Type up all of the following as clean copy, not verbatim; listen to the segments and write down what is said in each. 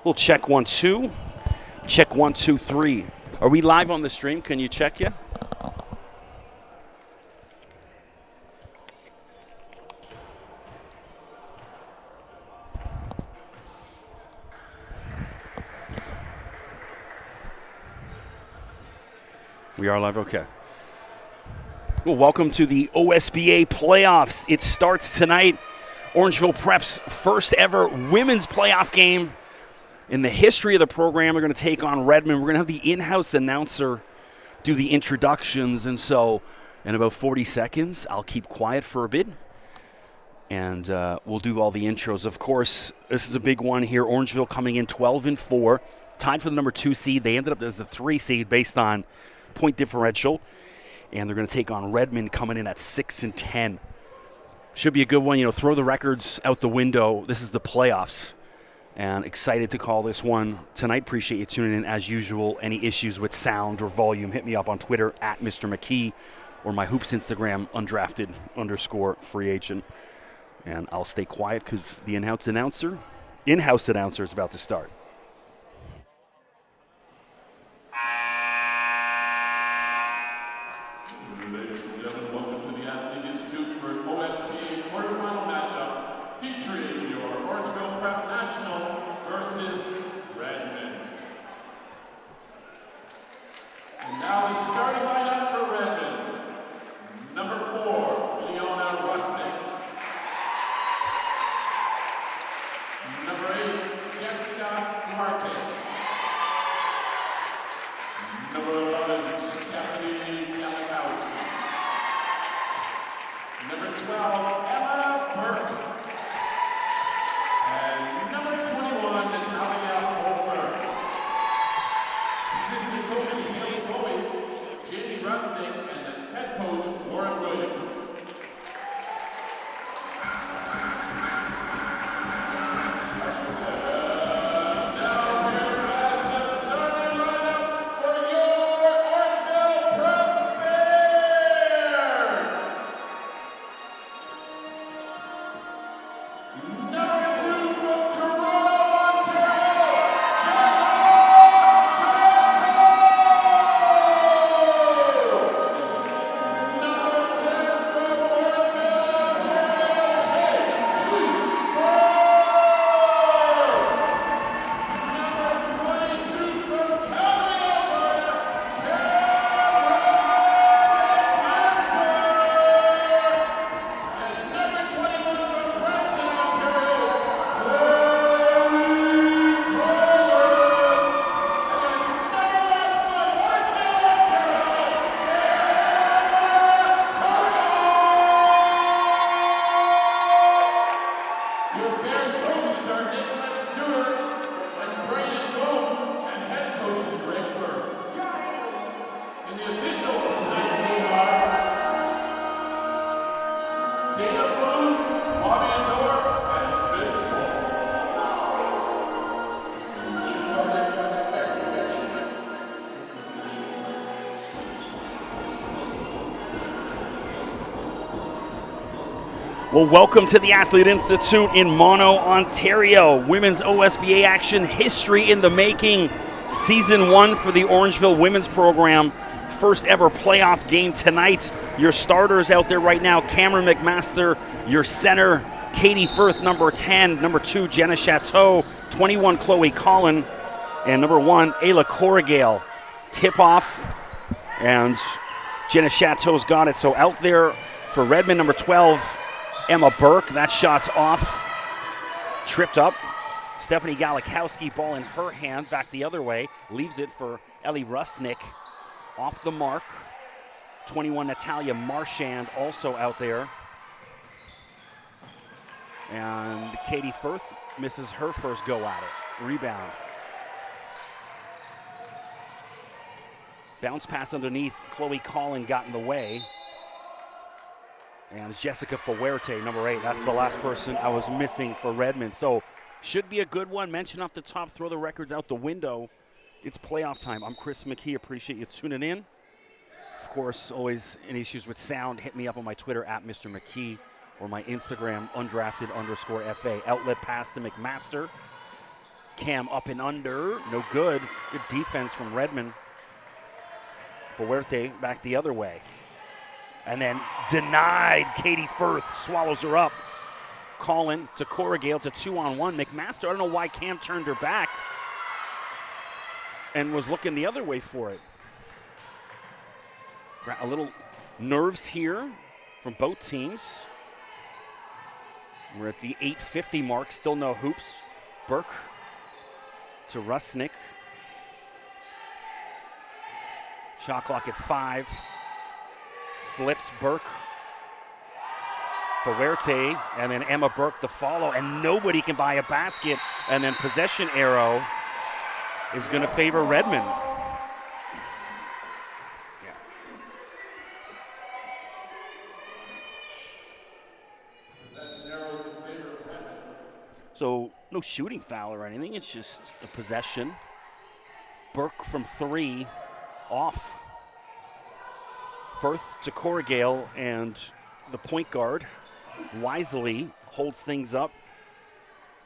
We'll check 1, 2. Check 1, 2, 3. Are we live on the stream? Can you check yet? We are live, okay. Well, welcome to the OSBA playoffs. It starts tonight. Orangeville Prep's first ever women's playoff game in the history of the program. We're going to take on Redmond. We're going to have the in-house announcer do the introductions. And so in about 40 seconds, I'll keep quiet for a bit. And we'll do all the intros. Of course, this is a big one here. Orangeville coming in 12-4, tied for the number 2 seed. They ended up as the 3 seed based on point differential. And they're going to take on Redmond coming in at 6-10. Should be a good one. You know, throw the records out the window. This is the playoffs. And excited to call this one tonight. Appreciate you tuning in as usual. Any issues with sound or volume, hit me up on Twitter at Mr. McKee or my Hoops Instagram, undrafted_free agent. And I'll stay quiet because the in-house announcer is about to start. Ladies and gentlemen, welcome to the Athlete Institute for OSBA quarterfinal matchup featuring your Orangeville Prep National versus Redmond. And now the starting lineup for Redmond. Number 4, Leona Rusnick. Number 8, Jessica Martin. Number 11, Stephanie Galikowski. Number 12, Emma Burke. And number 21, Natalia Holfer. Assistant coaches Haley Bowie, Jamie Rusnick, and the head coach Warren Williams. Well, welcome to the Athlete Institute in Mono, Ontario. Women's OSBA action, history in the making. Season 1 for the Orangeville women's program. First ever playoff game tonight. Your starters out there right now, Cameron McMaster. Your center, Katie Firth, number 10. Number 2, Jenna Chateau. 21, Chloe Collin. And number 1, Ayla Corrigale. Tip-off. And Jenna Chateau's got it. So out there for Redmond, number 12, Emma Burke. That shot's off. Tripped up. Stephanie Galikowski, ball in her hand, back the other way. Leaves it for Ellie Rusnick. Off the mark. 21, Natalia Marchand, also out there. And Katie Firth misses her first go at it. Rebound. Bounce pass underneath. Chloe Collin got in the way. And Jessica Fuerte, number 8. That's the last person I was missing for Redmond. So should be a good one. Mention off the top, throw the records out the window. It's playoff time. I'm Chris McKee. Appreciate you tuning in. Of course, always any issues with sound, hit me up on my Twitter at Mr. McKee or my Instagram, undrafted_FA. Outlet pass to McMaster. Cam up and under, no good. Good defense from Redmond. Fuerte back the other way. And then denied. Katie Firth swallows her up. Colin to Corrigal. It's a 2-on-1. McMaster, I don't know why Cam turned her back and was looking the other way for it. A little nerves here from both teams. We're at the 8:50 mark, still no hoops. Burke to Rusnick. Shot clock at 5. Slipped Burke. Fuerte, and then Emma Burke to follow, and nobody can buy a basket. And then possession arrow is going to favor Redmond. So no shooting foul or anything, it's just a possession. Burke from 3, off. Firth to Corrigal, and the point guard wisely holds things up,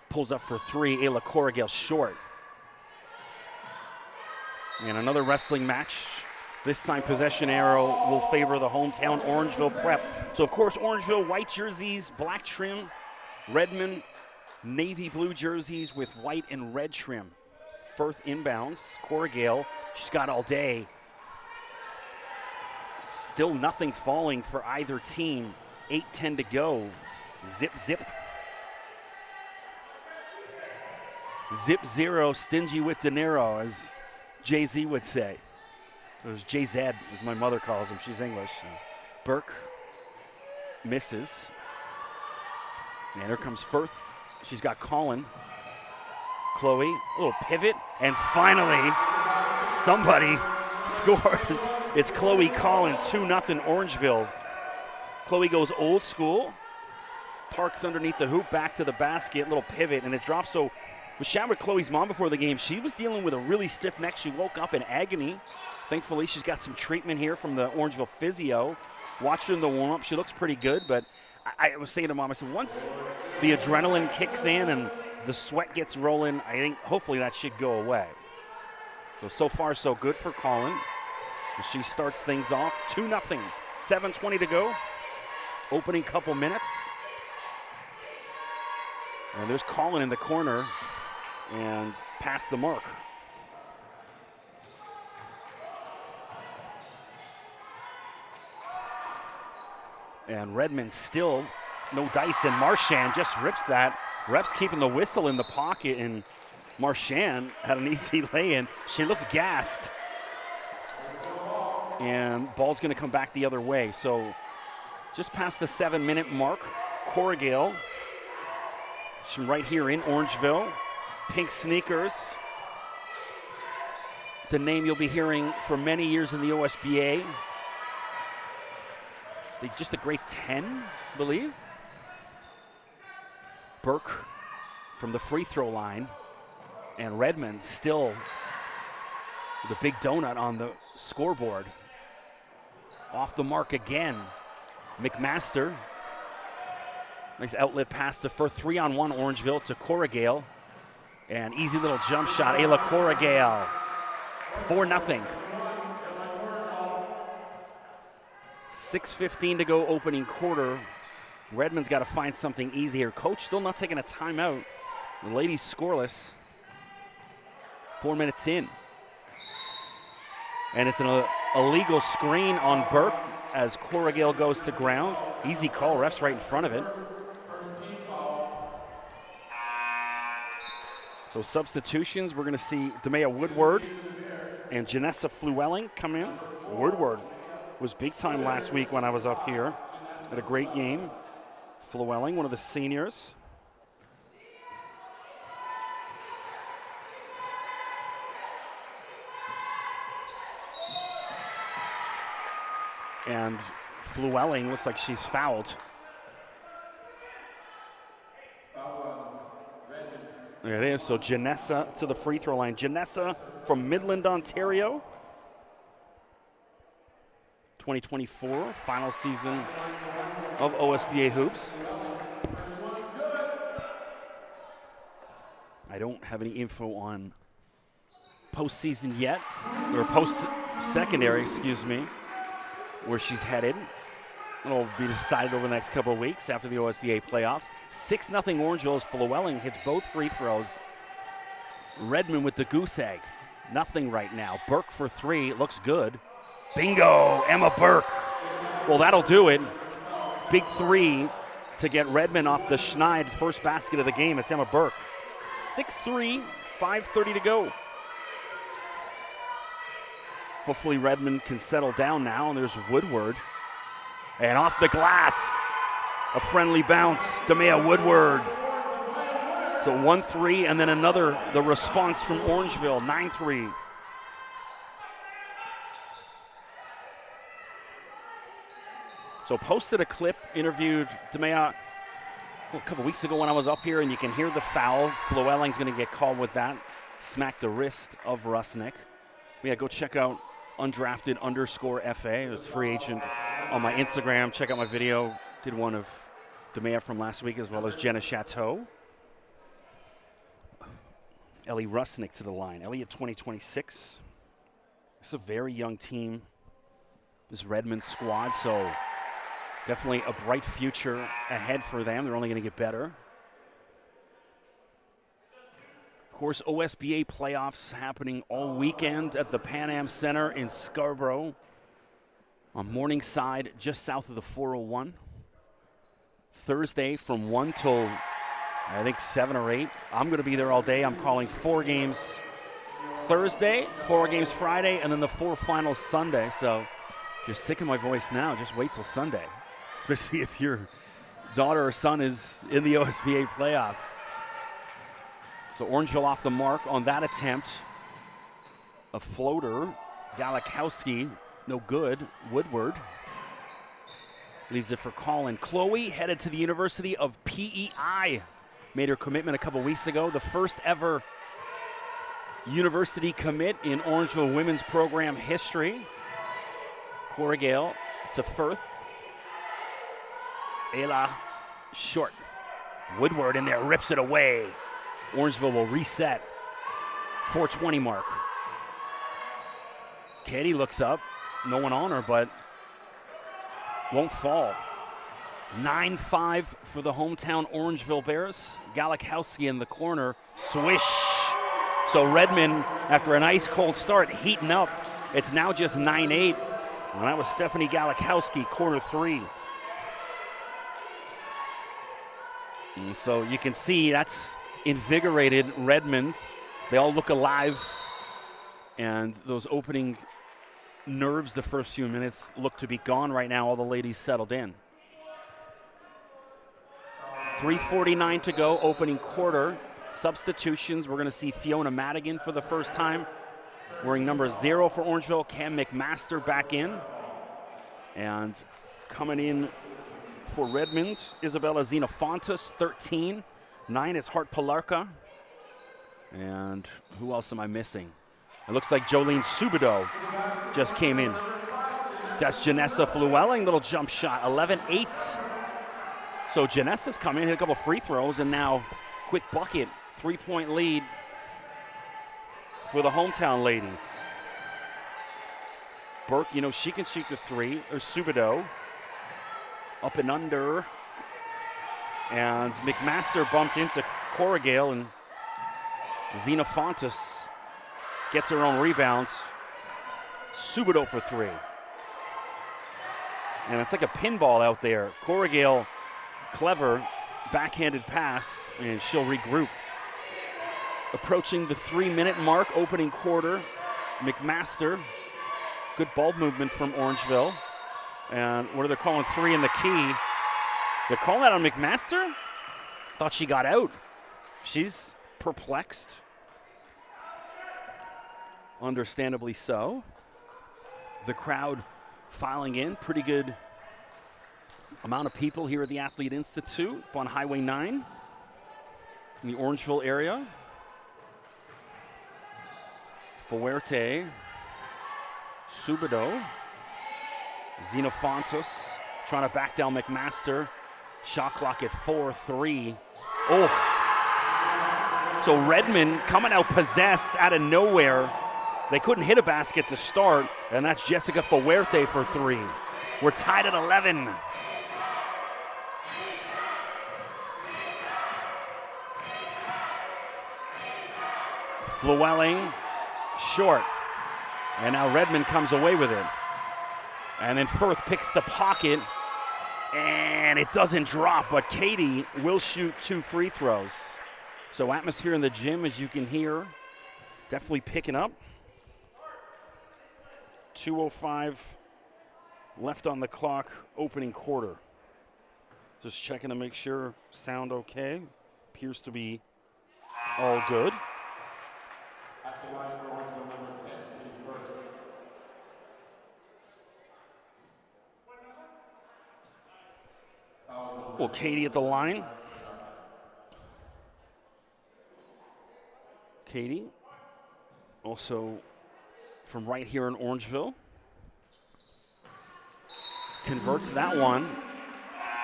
pulls up for 3. Ayla Corrigal short. And another wrestling match. This time possession arrow will favor the hometown Orangeville Prep. So of course Orangeville white jerseys, black trim. Redmond navy blue jerseys with white and red trim. Firth inbounds. Corrigal, she's got all day. Still nothing falling for either team. 8:10 to go. Zip, zip. Zip zero, stingy with dinero, as Jay-Z would say. It was Jay-Z, as my mother calls him. She's English. Burke misses. And here comes Firth. She's got Colin. Chloe, a little pivot, and finally somebody scores. It's Chloe Collin, 2-0 Orangeville. Chloe goes old school, parks underneath the hoop, back to the basket, little pivot, and it drops. So we chatted with Chloe's mom before the game. She was dealing with a really stiff neck. She woke up in agony. Thankfully, she's got some treatment here from the Orangeville physio. Watched her in the warm-up. She looks pretty good, but I was saying to Mom, I said, once the adrenaline kicks in and the sweat gets rolling, I think hopefully that should go away. So far, so good for Colin. She starts things off 2-0, 7:20 to go. Opening couple minutes. And there's Colin in the corner and past the mark. And Redmond still no dice, and Marchand just rips that. Ref's keeping the whistle in the pocket, and Marchand had an easy lay-in. She looks gassed. And ball's going to come back the other way. So just past the 7-minute mark, Corrigal. She's right here in Orangeville. Pink sneakers. It's a name you'll be hearing for many years in the OSBA. Just a grade 10, I believe. Burke from the free throw line. And Redmond still with a big donut on the scoreboard. Off the mark again. McMaster. Nice outlet pass to Firth. 3-on-1 Orangeville to Corrigal. And easy little jump shot. Ayla Corrigal. 4-0. 6:15 to go opening quarter. Redmond's got to find something easy here. Coach still not taking a timeout. The ladies scoreless. 4 minutes in. And it's an illegal screen on Burke as Corrigal goes to ground. Easy call, ref's right in front of it. So substitutions, we're gonna see Demea Woodward and Janessa Flewelling come in. Woodward was big time last week when I was up here. Had a great game. Flewelling, one of the seniors. And Flewelling looks like she's fouled. There it is. So Janessa to the free throw line. Janessa from Midland, Ontario. 2024, final season of OSBA Hoops. I don't have any info on postseason yet, or post-secondary, excuse me, where she's headed. It'll be decided over the next couple of weeks after the OSBA playoffs. 6-0 Orangeville as Flewelling hits both free throws. Redmond with the goose egg. Nothing right now. Burke for 3. Looks good. Bingo! Emma Burke. Well, that'll do it. Big 3 to get Redmond off the Schneid first basket of the game. It's Emma Burke. 6-3, 5:30 to go. Hopefully Redmond can settle down now, and there's Woodward. And off the glass, a friendly bounce, Demea Woodward. So 1-3, and then another, the response from Orangeville, 9-3. So posted a clip, interviewed Demea a couple weeks ago when I was up here, and you can hear the foul. Flewelling's going to get called with that. Smacked the wrist of Rusnick. Yeah, go check out undrafted_FA. It's free agent on my Instagram. Check out my video. Did one of Demea from last week as well as Jenna Chateau. Ellie Rusnick to the line. Ellie at 2026. It's a very young team, this Redmond squad, so definitely a bright future ahead for them. They're only going to get better. Of course, OSBA playoffs happening all weekend at the Pan Am Center in Scarborough on Morningside, just south of the 401. Thursday from 1 till, I think, 7 or 8. I'm going to be there all day. I'm calling 4 games Thursday, 4 games Friday, and then the 4 finals Sunday. So if you're sick of my voice now, just wait till Sunday, especially if your daughter or son is in the OSBA playoffs. So Orangeville off the mark on that attempt. A floater. Galakowski, no good. Woodward leaves it for Colin. Chloe headed to the University of PEI. Made her commitment a couple weeks ago. The first ever university commit in Orangeville women's program history. Corrigal to Firth. Ayla short. Woodward in there, rips it away. Orangeville will reset. 4:20 mark. Katie looks up. No one on her, but won't fall. 9-5 for the hometown Orangeville Bears. Galakowski in the corner. Swish. So Redmond, after an ice cold start, heating up. It's now just 9-8. And that was Stephanie Galakowski, corner 3. And so you can see that's invigorated Redmond. They all look alive, and those opening nerves the first few minutes look to be gone right now. All the ladies settled in. 3:49 to go, opening quarter. Substitutions, we're going to see Fiona Madigan for the first time, wearing number 0 for Orangeville. Cam McMaster back in. And coming in for Redmond, Isabella Xenofontas, 13. 9 is Hart Palarka. And who else am I missing? It looks like Jolene Subido just came in. That's Janessa Flewelling, little jump shot, 11-8. So Janessa's come in, hit a couple free throws, and now quick bucket, 3-point lead for the hometown ladies. Burke, you know, she can shoot the 3. There's Subido, up and under. And McMaster bumped into Corrigal, and Xenofontas gets her own rebounds. Subido for 3. And it's like a pinball out there. Corrigal, clever, backhanded pass, and she'll regroup. Approaching the 3-minute mark, opening quarter. McMaster, good ball movement from Orangeville. And what are they calling? 3 in the key. They're calling that on McMaster? Thought she got out. She's perplexed. Understandably so. The crowd filing in. Pretty good amount of people here at the Athlete Institute up on Highway 9 in the Orangeville area. Fuerte. Subido. Xenofontas trying to back down McMaster. Shot clock at 4-3. Oh, So Redmond coming out possessed out of nowhere. They couldn't hit a basket to start, and that's Jessica Fuerte for 3. We're tied at 11. Llewellyn, short. And now Redmond comes away with it. And then Firth picks the pocket, and it doesn't drop, but Katie will shoot 2 free throws. So atmosphere in the gym, as you can hear, definitely picking up. 2:05 left on the clock, opening quarter. Just checking to make sure sound okay. Appears to be all good. Well, Katie at the line. Katie, also from right here in Orangeville. Converts that one,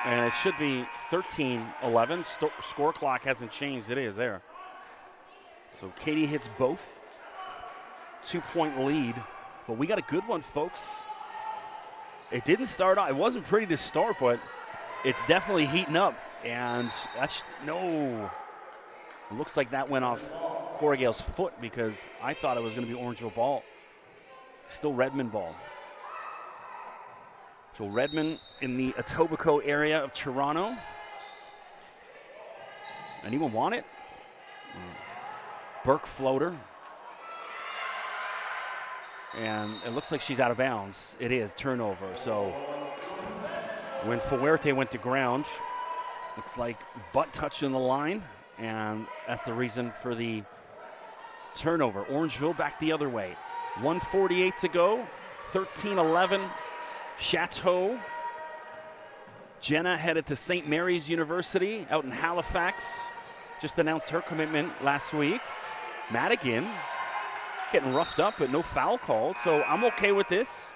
and it should be 13-11. Score clock hasn't changed. It is there. So Katie hits both. 2-point lead. But we got a good one, folks. It didn't start out. It wasn't pretty to start, but it's definitely heating up. And that's no. It looks like that went off Corrigal's foot because I thought it was going to be Orangeville ball. Still Redmond ball. So Redmond in the Etobicoke area of Toronto. Anyone want it? Burke floater. And it looks like she's out of bounds. It is turnover. So when Fuerte went to ground, looks like butt touching the line, and that's the reason for the turnover. Orangeville back the other way. 1:48 to go, 13-11. Chateau. Jenna headed to St. Mary's University out in Halifax. Just announced her commitment last week. Madigan getting roughed up, but no foul called, so I'm okay with this.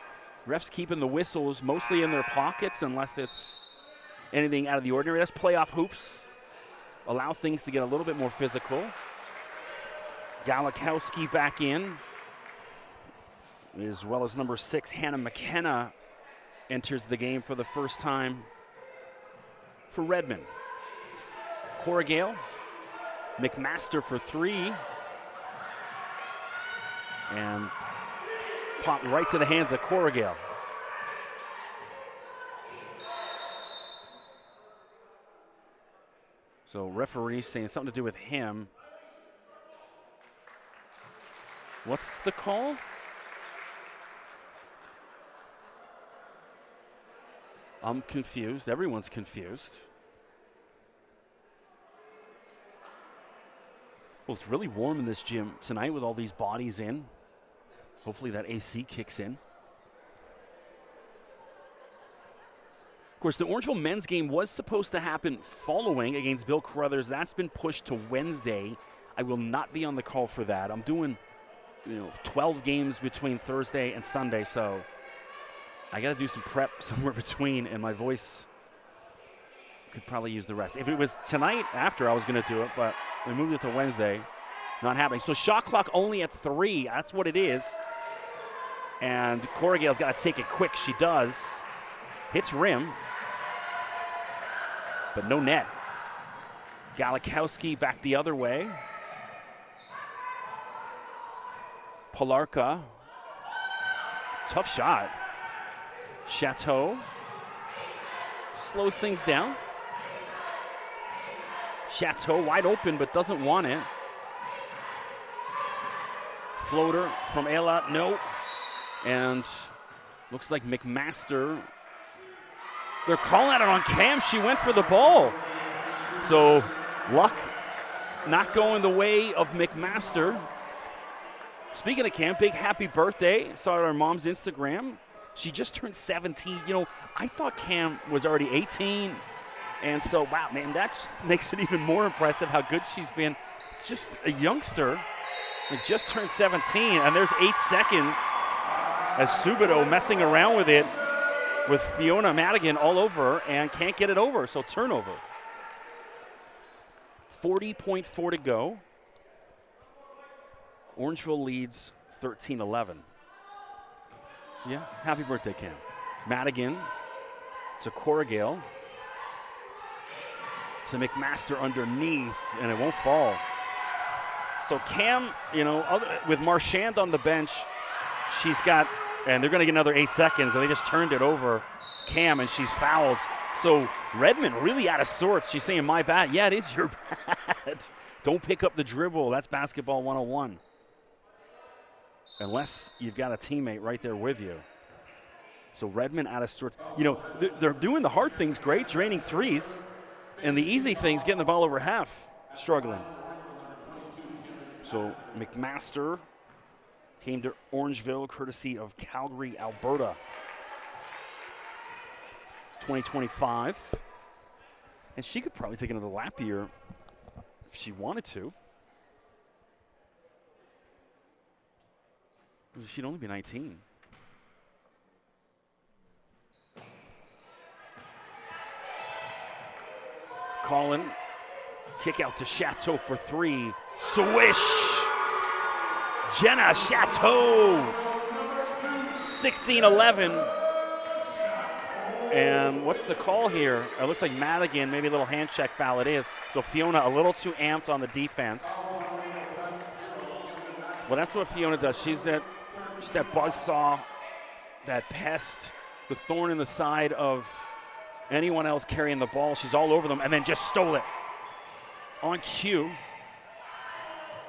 Refs keeping the whistles mostly in their pockets unless it's anything out of the ordinary. That's playoff hoops. Allow things to get a little bit more physical. Galikowski back in, as well as number 6, Hannah McKenna, enters the game for the first time for Redmond. Corrigal, McMaster for 3. And popped right to the hands of Corrigal. So referee saying something to do with him. What's the call? I'm confused. Everyone's confused. Well, it's really warm in this gym tonight with all these bodies in. Hopefully that AC kicks in. Of course, the Orangeville men's game was supposed to happen following against Bill Carruthers. That's been pushed to Wednesday. I will not be on the call for that. I'm doing 12 games between Thursday and Sunday, so I got to do some prep somewhere between, and my voice could probably use the rest. If it was tonight after, I was going to do it, but we moved it to Wednesday. Not happening. So shot clock only at 3. That's what it is. And Corrigal's got to take it quick. She does. Hits rim. But no net. Galikowski back the other way. Polarka. Tough shot. Chateau. Slows things down. Chateau wide open but doesn't want it. Floater from Ella, no. And looks like McMaster. They're calling it on Cam. She went for the ball. So luck not going the way of McMaster. Speaking of Cam, big happy birthday. Saw it on her mom's Instagram. She just turned 17. I thought Cam was already 18. And so, wow, man, that makes it even more impressive how good she's been. Just a youngster. It just turned 17, and there's 8 seconds as Subido messing around with it with Fiona Madigan all over and can't get it over, so turnover. 40.4 to go. Orangeville leads 13-11. Yeah, happy birthday, Cam. Madigan to Corrigal. To McMaster underneath, and it won't fall. So Cam, with Marchand on the bench, she's got, and they're going to get another 8 seconds, and they just turned it over Cam, and she's fouled. So Redmond really out of sorts. She's saying, my bad. Yeah, it is your bad. Don't pick up the dribble. That's basketball 101. Unless you've got a teammate right there with you. So Redmond out of sorts. They're doing the hard things great, draining threes, and the easy things, getting the ball over half, struggling. So McMaster came to Orangeville courtesy of Calgary, Alberta. 2025. And she could probably take another lap year if she wanted to. She'd only be 19. Colin, kick out to Chateau for three. Swish! Jenna Chateau! 16-11. And what's the call here? It looks like Madigan, maybe a little hand check foul it is. So Fiona a little too amped on the defense. Well, that's what Fiona does. She's that buzzsaw, that pest, the thorn in the side of anyone else carrying the ball. She's all over them and then just stole it on cue.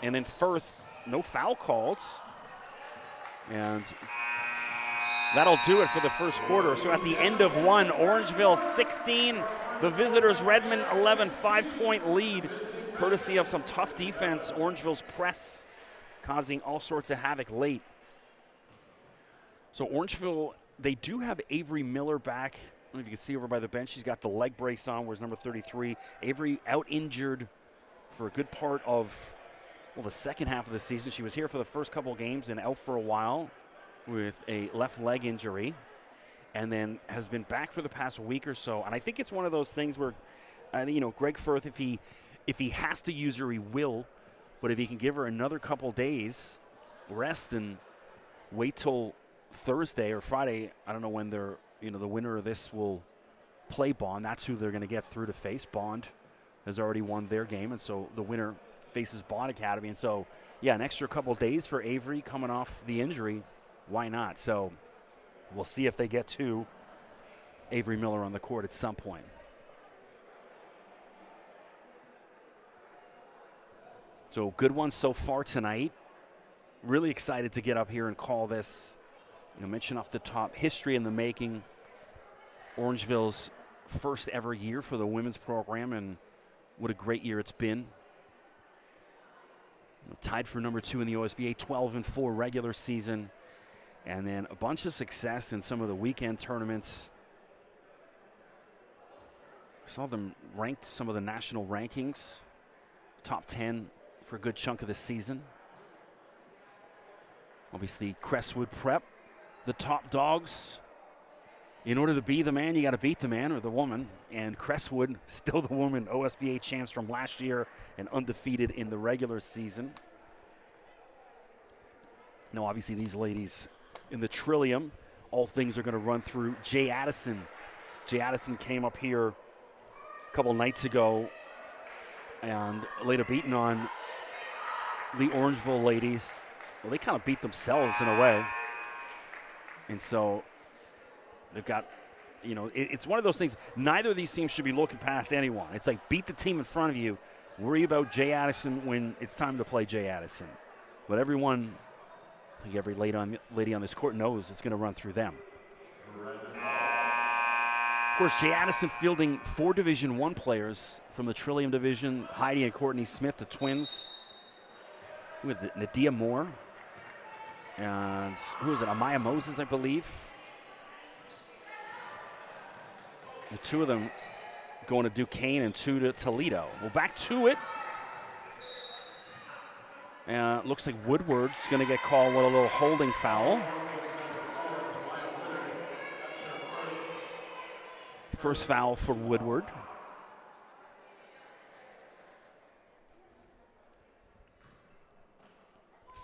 And then Firth, no foul calls. And that'll do it for the first quarter. So at the end of one, Orangeville 16, the visitors Redmond 11, 5-point lead, courtesy of some tough defense. Orangeville's press causing all sorts of havoc late. So Orangeville, they do have Avery Miller back. I don't know if you can see over by the bench. She's got the leg brace on, where's number 33. Avery out injured for a good part of, the second half of the season. She was here for the first couple games and out for a while with a left leg injury, and then has been back for the past week or so. And I think it's one of those things where, Greg Firth, if he has to use her, he will. But if he can give her another couple days rest and wait till Thursday or Friday, I don't know when they're, the winner of this will play Bond. That's who they're going to get through to face. Bond has already won their game, and so the winner faces Bond Academy. And so, yeah, an extra couple days for Avery coming off the injury. Why not? So we'll see if they get to Avery Miller on the court at some point. So good one so far tonight. Really excited to get up here and call this. Mention off the top, history in the making. Orangeville's first ever year for the women's program, and what a great year it's been. Tied for number 2 in the OSBA, 12-4 regular season. And then a bunch of success in some of the weekend tournaments. Saw them ranked some of the national rankings. Top 10 for a good chunk of the season. Obviously, Crestwood Prep, the top dogs. In order to be the man, you got to beat the man or the woman. And Crestwood, still the woman, OSBA champs from last year and undefeated in the regular season. Now, obviously, these ladies in the Trillium, all things are going to run through Jay Addison. Jay Addison came up here a couple nights ago and laid a beating on the Orangeville ladies. Well, they kind of beat themselves in a way. And so they've got, it's one of those things. Neither of these teams should be looking past anyone. It's like beat the team in front of you. Worry about Jay Addison when it's time to play Jay Addison. But everyone, I think every lady on this court knows it's going to run through them. Of course, Jay Addison fielding 4 Division I players from the Trillium Division. Heidi and Courtney Smith, the twins. With Nadia Moore. And who is it? Amaya Moses, I believe. The 2 of them going to Duquesne and 2 to Toledo. Well, back to it. Looks like Woodward's going to get called with a little holding foul. First foul for Woodward.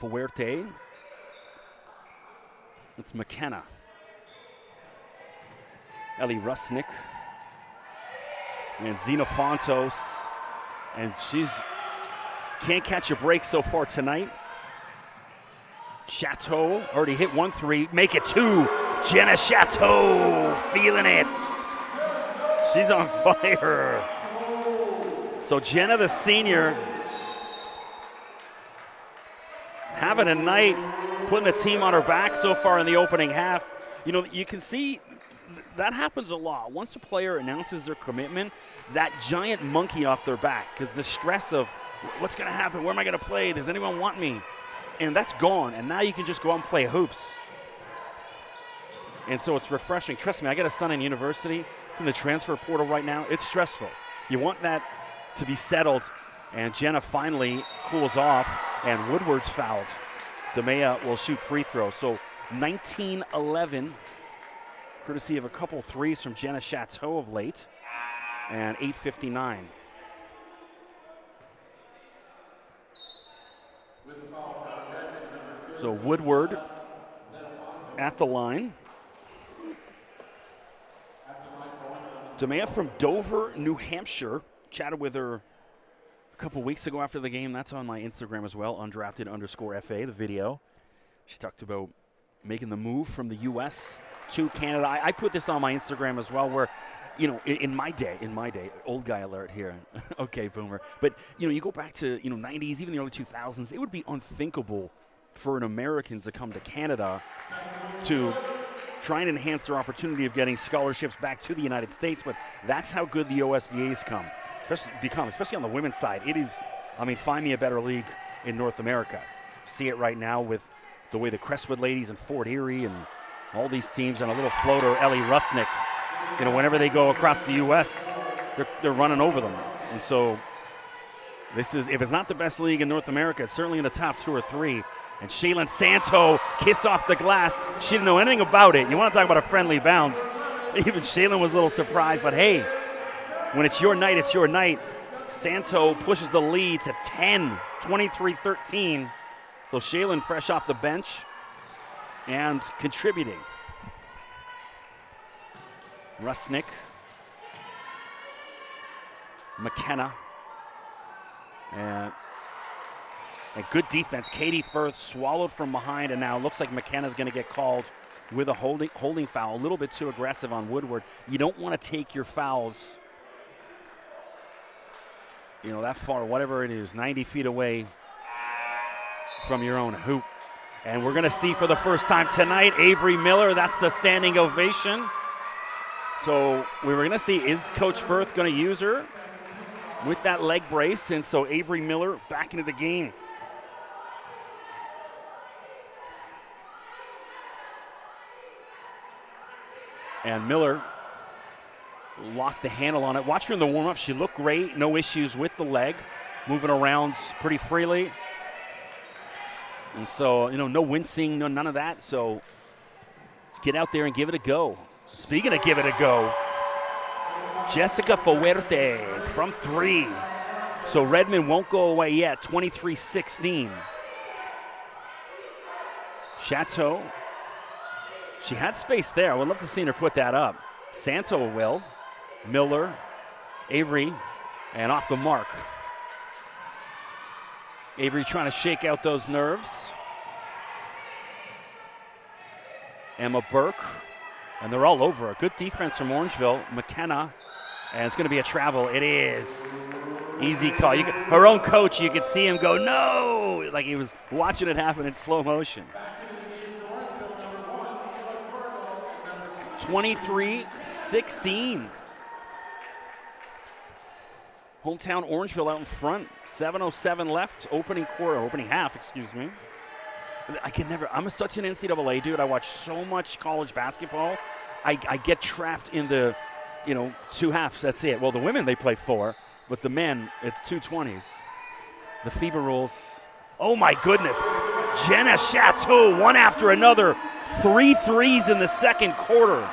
Fuerte. It's McKenna. Ellie Rusnick. And Xenofontos. And she's can't catch a break so far tonight. Chateau already hit 1 3. Make it 2. Jenna Chateau feeling it. She's on fire. So Jenna, the senior, having a night, putting the team on her back so far in the opening half. You know, you can see that happens a lot. Once a player announces their commitment, that giant monkey off their back, because the stress of what's going to happen, where am I going to play, does anyone want me? And that's gone, and now you can just go out and play hoops. And so it's refreshing. Trust me, I got a son in university. It's in the transfer portal right now. It's stressful. You want that to be settled, and Jenna finally cools off, and Woodward's fouled. DeMea will shoot free throws. So 19-11, courtesy of a couple threes from Jenna Chateau of late, and 8:59. So Woodward at the line. DeMea from Dover, New Hampshire. Chatted with her a couple weeks ago after the game. That's on my Instagram as well, undrafted_FA, the video. She talked about making the move from the U.S. to Canada. I put this on my Instagram as well, where, you know, in my day, old guy alert here. Okay, boomer. But, you know, you go back to, 90s, even the early 2000s, it would be unthinkable for an American to come to Canada to try and enhance their opportunity of getting scholarships back to the United States. But that's how good the OSBA's especially on the women's side. It is, find me a better league in North America. See it right now with the way the Crestwood ladies and Fort Erie and all these teams, and a little floater, Ellie Rusnick. Whenever they go across the U.S., they're running over them. And so this is, if it's not the best league in North America, it's certainly in the top 2 or 3. And Shaylin Santo, kiss off the glass. She didn't know anything about it. You want to talk about a friendly bounce. Even Shaylin was a little surprised, but hey, when it's your night, it's your night. Santo pushes the lead to 10, 23-13. So Shaylin fresh off the bench and contributing. Rusnick. McKenna. And a good defense. Katie Firth swallowed from behind, and now it looks like McKenna's going to get called with a holding foul. A little bit too aggressive on Woodward. You don't want to take your fouls, that far, whatever it is, 90 feet away from your own hoop. And we're going to see for the first time tonight, Avery Miller. That's the standing ovation. So we were going to see, is Coach Firth going to use her with that leg brace? And so Avery Miller back into the game. And Miller lost the handle on it. Watch her in the warm-up. She looked great. No issues with the leg. Moving around pretty freely. And so, no wincing, none of that. So get out there and give it a go. Speaking of give it a go, Jessica Fuerte from 3. So Redmond won't go away yet, 23-16. Chateau. She had space there. I would love to see her put that up. Santo will. Miller, Avery, and off the mark. Avery trying to shake out those nerves. Emma Burke, and they're all over her. Good defense from Orangeville. McKenna, and it's going to be a travel. It is. Easy call. Her own coach, you could see him go, no! Like he was watching it happen in slow motion. 23-16. Hometown Orangeville out in front. 7:07 left. Opening half, excuse me. I'm such an NCAA dude. I watch so much college basketball. I get trapped in the, 2 halves. That's it. Well, the women, they play 4. But the men, it's 2 20s. The FIBA rules. Oh, my goodness. Jenna Chateau, one after another. 3 threes in the second quarter.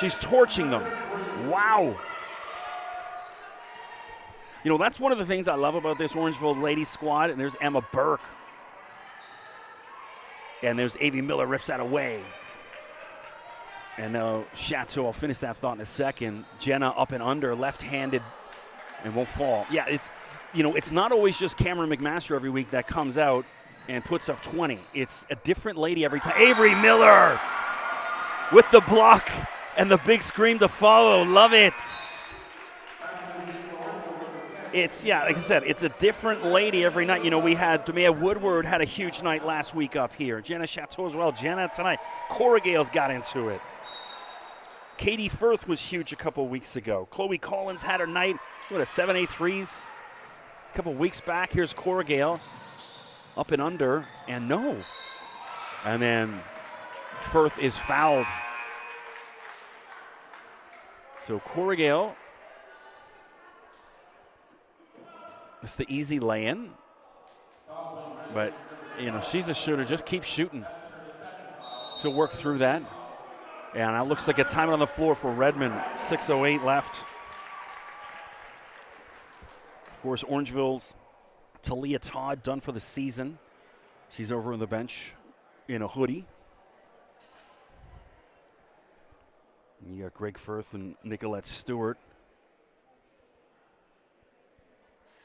She's torching them. Wow. You know, that's one of the things I love about this Orangeville ladies squad. And there's Emma Burke. And there's Avi Miller, rips that away. And now Chateau, I'll finish that thought in a second. Jenna up and under, left-handed, and won't fall. Yeah, it's, you know, it's not always just Cameron McMaster every week that comes out and puts up 20. It's a different lady every time. Avery Miller with the block and the big scream to follow. Love it. It's, yeah, like I said, it's a different lady every night. You know, we had Demea Woodward had a huge night last week up here. Jenna Chateau as well. Jenna tonight. Cora Gales got into it. Katie Firth was huge a couple weeks ago. Chloe Collins had her night. What, a 7-8 threes a couple weeks back. Here's Cora Gale up and under, and no. And then Firth is fouled. So Cora Gale, it's the easy lay-in. But, you know, she's a shooter. Just keep shooting. She'll work through that. And it looks like a timeout on the floor for Redmond. 6:08 left. Of course, Orangeville's Talia Todd done for the season. She's over on the bench in a hoodie. And you got Greg Firth and Nicolette Stewart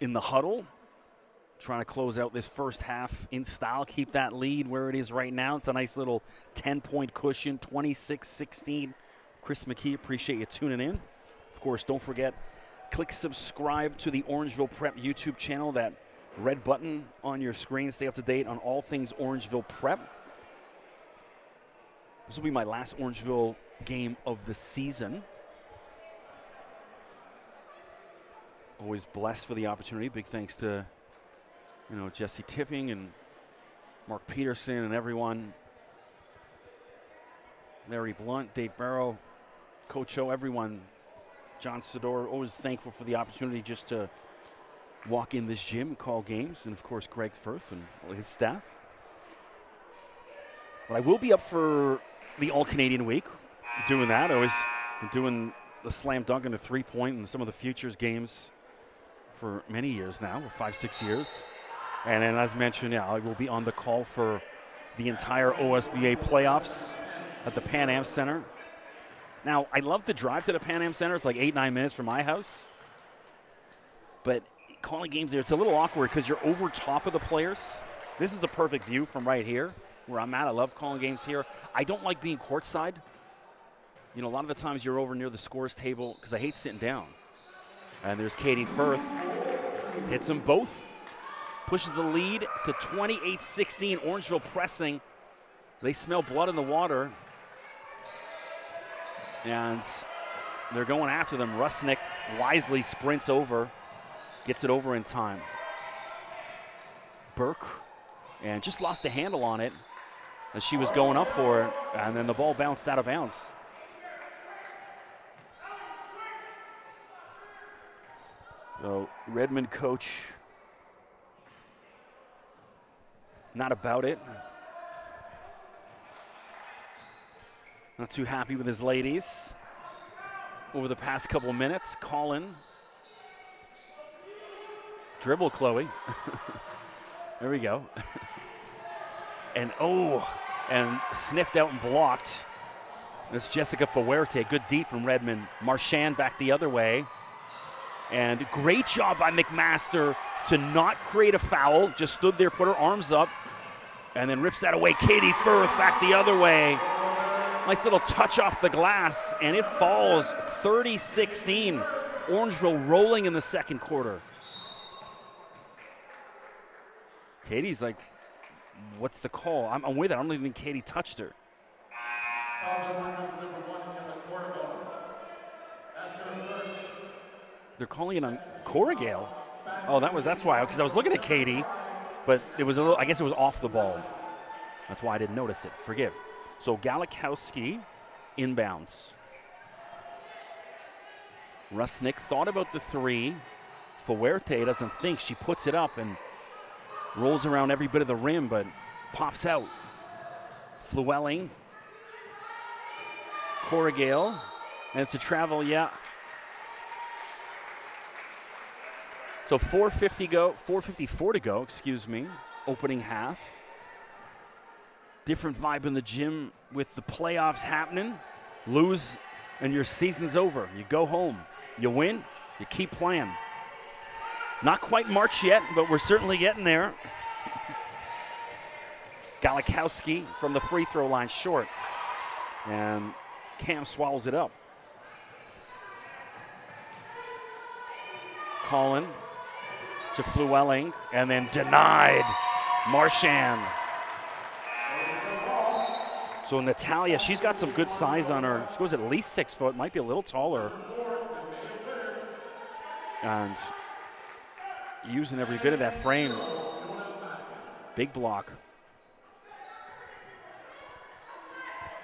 in the huddle, trying to close out this first half in style, keep that lead where it is right now. It's a nice little 10-point cushion, 26-16. Chris McKee, appreciate you tuning in. Of course, don't forget, click subscribe to the Orangeville Prep YouTube channel, that red button on your screen. Stay up to date on all things Orangeville Prep. This will be my last Orangeville game of the season. Always blessed for the opportunity. Big thanks to, you know, Jesse Tipping and Mark Peterson and everyone. Larry Blunt, Dave Barrow, Coach O, everyone. John Sador, always thankful for the opportunity just to walk in this gym and call games. And, of course, Greg Firth and his staff. But I will be up for the All-Canadian Week doing that. I always been doing the slam dunk and the three-point and some of the futures games for many years now, 5-6 years. And then, as mentioned, yeah, I will be on the call for the entire OSBA playoffs at the Pan Am Center. Now, I love the drive to the Pan Am Center. It's like 8-9 minutes from my house. But calling games there, it's a little awkward because you're over top of the players. This is the perfect view from right here where I'm at. I love calling games here. I don't like being courtside. You know, a lot of the times you're over near the scores table because I hate sitting down. And there's Katie Firth. Hits them both. Pushes the lead to 28-16. Orangeville pressing. They smell blood in the water. And they're going after them. Rusnick wisely sprints over. Gets it over in time. Burke. And just lost a handle on it as she was going up for it. And then the ball bounced out of bounds. So Redmond coach not about it. Not too happy with his ladies over the past couple of minutes. Colin. Dribble Chloe. There we go. And sniffed out and blocked. That's Jessica Fuerte. Good D from Redmond. Marchand back the other way. And great job by McMaster to not create a foul. Just stood there, put her arms up, and then rips that away. Katie Firth back the other way. Nice little touch off the glass, and it falls 30-16. Orangeville rolling in the second quarter. Katie's like, what's the call? I'm with it. I don't even think Katie touched her. They're calling it on Cora Gale. Oh, that's why, because I was looking at Katie, but it was I guess it was off the ball. That's why I didn't notice it. Forgive. So Galikowski inbounds. Rusnick thought about the three. Fuerte doesn't think. She puts it up and rolls around every bit of the rim, but pops out. Flewelling. Cora Gale. And it's a travel, yeah. So 4:54 to go, excuse me, opening half. Different vibe in the gym with the playoffs happening. Lose and your season's over. You go home. You win, you keep playing. Not quite March yet, but we're certainly getting there. Galikowski from the free throw line short. And Cam swallows it up. Collin to Flewelling, and then denied. Marchand. So Natalia, she's got some good size on her. She goes at least 6 foot, might be a little taller. And using every bit of that frame. Big block.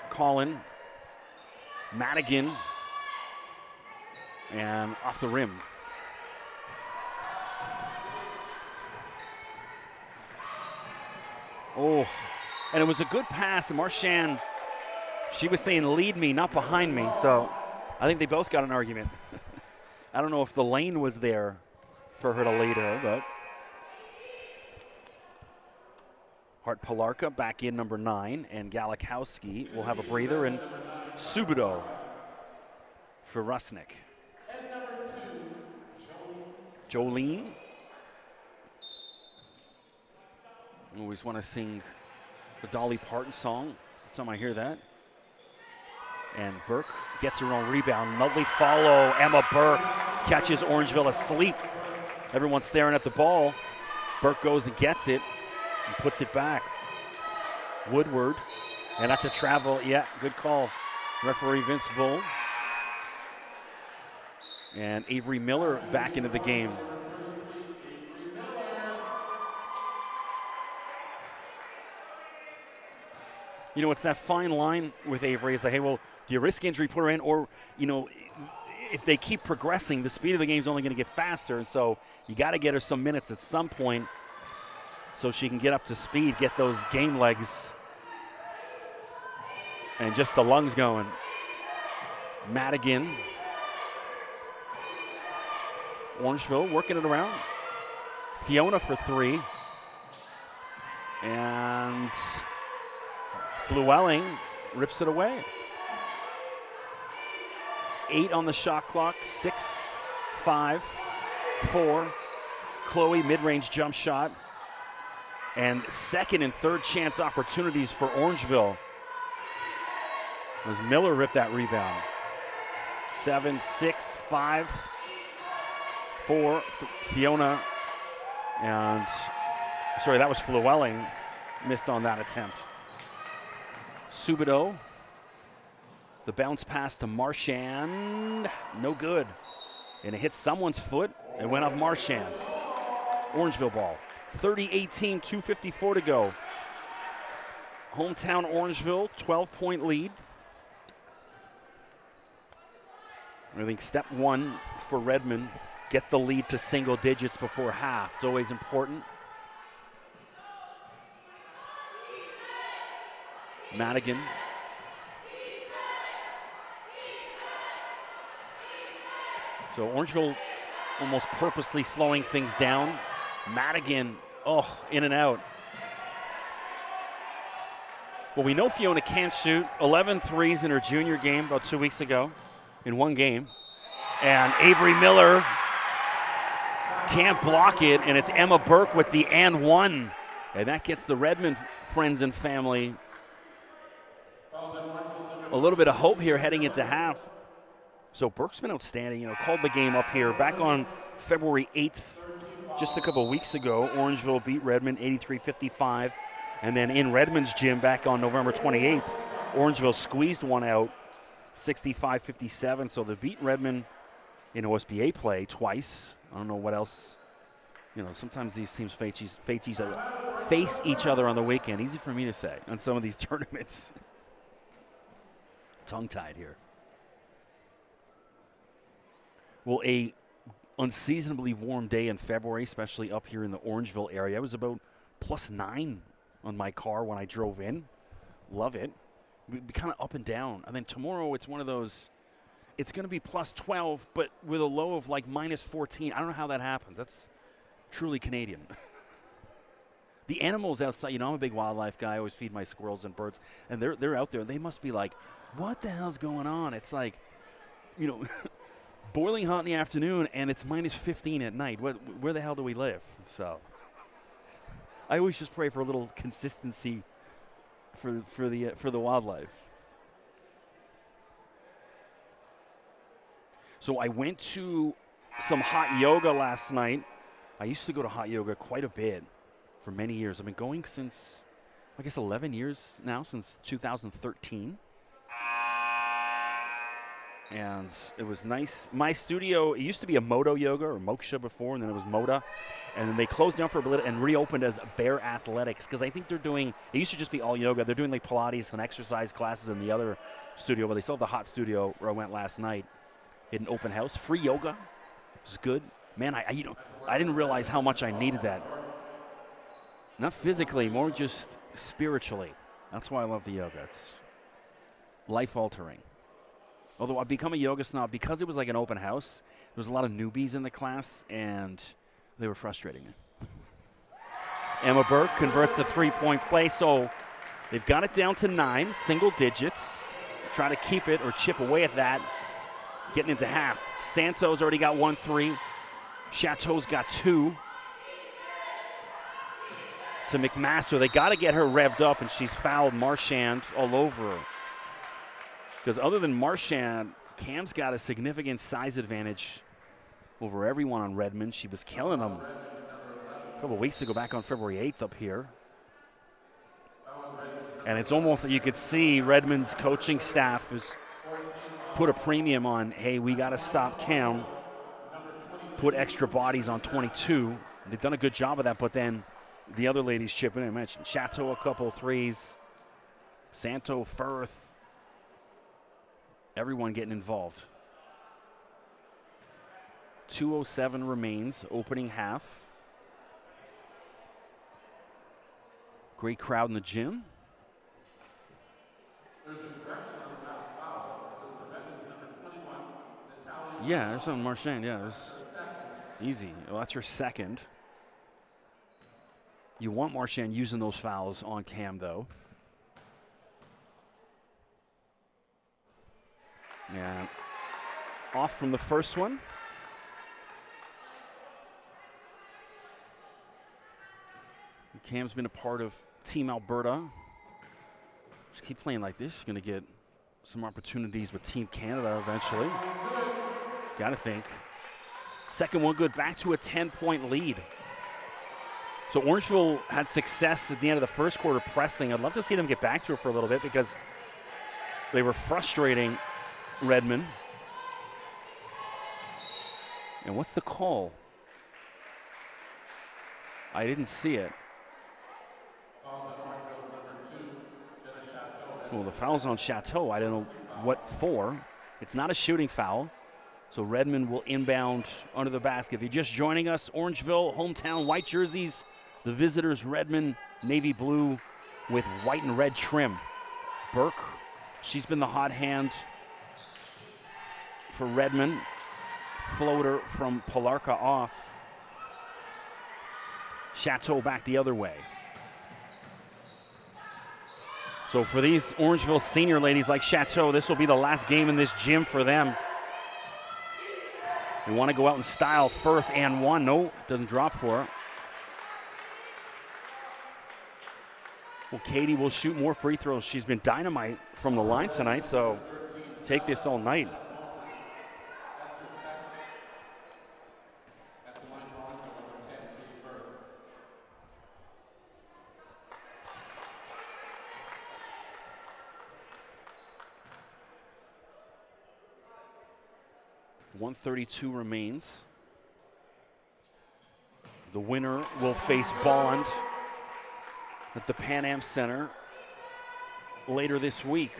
Collin, Madigan, and off the rim. Oh, and it was a good pass. And Marchand, she was saying, lead me, not behind me. So I think they both got an argument. I don't know if the lane was there for her to lead her, but. Hart Palarka back in number 9, and Galikowski will have a breather, and Subido for Rusnik. Jolene. Always want to sing the Dolly Parton song. Every time I hear that. And Burke gets her own rebound. Lovely follow. Emma Burke catches Orangeville asleep. Everyone's staring at the ball. Burke goes and gets it and puts it back. Woodward. And that's a travel. Yeah, good call. Referee Vince Bull. And Avery Miller back into the game. You know, it's that fine line with Avery. It's like, hey, well, do you risk injury, put her in? Or, you know, if they keep progressing, the speed of the game is only going to get faster. And so you got to get her some minutes at some point so she can get up to speed, get those game legs and just the lungs going. Madigan. Orangeville working it around. Fiona for 3. And Flewelling rips it away. 8 on the shot clock. 6, 5, 4. Chloe, mid-range jump shot. And second and third chance opportunities for Orangeville. As Miller ripped that rebound. 7, 6, 5, 4. Fiona. And, sorry, that was Flewelling. Missed on that attempt. Subido. The bounce pass to Marchand. No good. And it hit someone's foot. It went off Marchand's. Orangeville ball. 30-18, 2:54 to go. Hometown Orangeville, 12-point lead. I think step 1 for Redmond, get the lead to single digits before half. It's always important. Madigan. So Orangeville almost purposely slowing things down. Madigan, in and out. Well, we know Fiona can't shoot. 11 threes in her junior game about 2 weeks ago in one game. And Avery Miller can't block it, and it's Emma Burke with the and one. And that gets the Redmond friends and family a little bit of hope here heading into half. So Burke's been outstanding, called the game up here. Back on February 8th, just a couple weeks ago, Orangeville beat Redmond 83-55. And then in Redmond's gym back on November 28th, Orangeville squeezed one out 65-57. So they beat Redmond in OSBA play twice. I don't know what else. Sometimes these teams face each other on the weekend. Easy for me to say on some of these tournaments. Tongue-tied here. Well, a unseasonably warm day in February, especially up here in the Orangeville area. It was about +9 on my car when I drove in. Love it. We'd be kind of up and down. And then tomorrow it's one of those, it's going to be plus 12, but with a low of like minus 14. I don't know how that happens. That's truly Canadian. The animals outside, I'm a big wildlife guy. I always feed my squirrels and birds, and they're out there. They must be like, what the hell's going on? It's like, boiling hot in the afternoon, and it's minus 15 at night. Where the hell do we live? So I always just pray for a little consistency for the wildlife. So I went to some hot yoga last night. I used to go to hot yoga quite a bit for many years. I've been going since, 11 years now, since 2013. And it was nice. My studio, it used to be a Moto Yoga or Moksha before, and then it was Moda. And then they closed down for a bit and reopened as Bear Athletics, because I think they're doing, it used to just be all yoga. They're doing like Pilates and exercise classes in the other studio, but they still have the hot studio where I went last night. Hit an open house, free yoga. It was good. Man, I didn't realize how much I needed that. Not physically, more just spiritually. That's why I love the yoga. It's life-altering. Although I've become a yoga snob because it was like an open house. There was a lot of newbies in the class, and they were frustrating me. Emma Burke converts the three-point play, so they've got it down to 9, single digits. Try to keep it or chip away at that, getting into half. Santos already got 1 3. Chateau's got 2. To McMaster, they got to get her revved up, and she's fouled Marchand all over her. Because other than Marchand, Cam's got a significant size advantage over everyone on Redmond. She was killing them a couple weeks ago, back on February 8th up here. And it's almost like you could see Redmond's coaching staff has put a premium on, hey, we got to stop Cam, put extra bodies on 22. They've done a good job of that, but then the other ladies chipping in. I mentioned Chateau, a couple threes. Santo, Firth. Everyone getting involved. 2:07 remains, opening half. Great crowd in the gym. There's a correction on the last foul. It was to Redmond's number 21, Natalia. Yeah, that's on Marchand. Yeah, it was easy. Well, that's her second. You want Marchand using those fouls on Cam, though. Yeah. Off from the first one. Cam's been a part of Team Alberta. Just keep playing like this. Going to get some opportunities with Team Canada eventually. Got to think. Second one good. Back to a 10-point lead. So Orangeville had success at the end of the first quarter pressing. I'd love to see them get back to it for a little bit because they were frustrating Redmond. And what's the call? I didn't see it. Well, the foul's on Chateau. I don't know what for. It's not a shooting foul. So Redmond will inbound under the basket. If you're just joining us, Orangeville, hometown white jerseys. The visitors, Redmond, navy blue with white and red trim. Burke, she's been the hot hand for Redmond. Floater from Pilarka off. Chateau back the other way. So for these Orangeville senior ladies like Chateau, this will be the last game in this gym for them. They want to go out in style. Firth and 1. No, doesn't drop for her. Well, Katie will shoot more free throws. She's been dynamite from the line tonight, so take this all night. .132 remains. The winner will face Bond at the Pan Am Center later this week.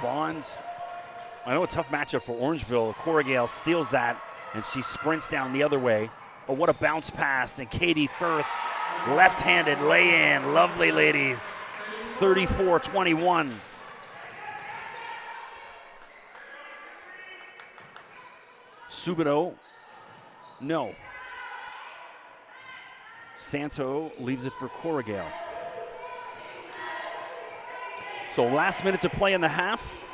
Bond, I know a tough matchup for Orangeville. Corrigal steals that, and she sprints down the other way. Oh, what a bounce pass, and Katie Firth, left-handed lay-in. Lovely, ladies. 34-21. Subito, no. Santo leaves it for Corrigal. So last minute to play in the half.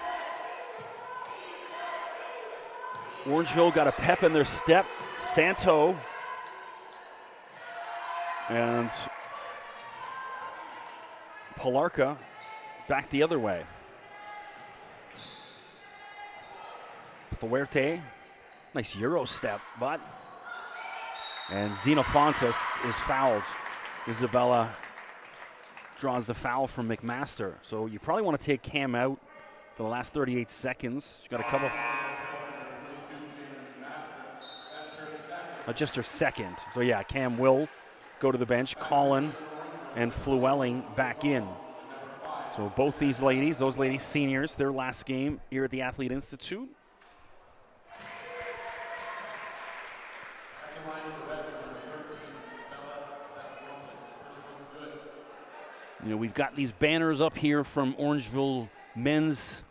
Orangeville got a pep in their step. Santo and Palarca back the other way. Fuerte, nice Euro step, but. And Xenofontes is fouled. Isabella draws the foul from McMaster. So you probably want to take Cam out for the last 38 seconds. You got a couple. Just her second. So yeah, Cam will go to the bench. Colin and Flewelling back in. So both these ladies, those ladies seniors, their last game here at the Athlete Institute. You know, we've got these banners up here from Orangeville men's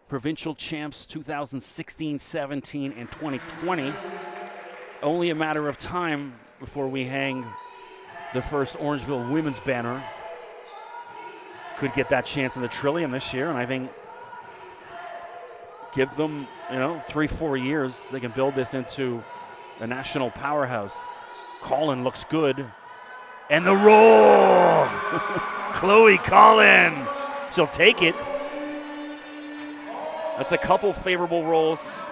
provincial champs 2016, 17, and 2020. Only a matter of time before we hang the first Orangeville women's banner. Could get that chance in the Trillium this year, and I think give them, 3-4 years, they can build this into a national powerhouse. Colin looks good. And the roll! Chloe Collin, she'll take it. That's a couple favorable rolls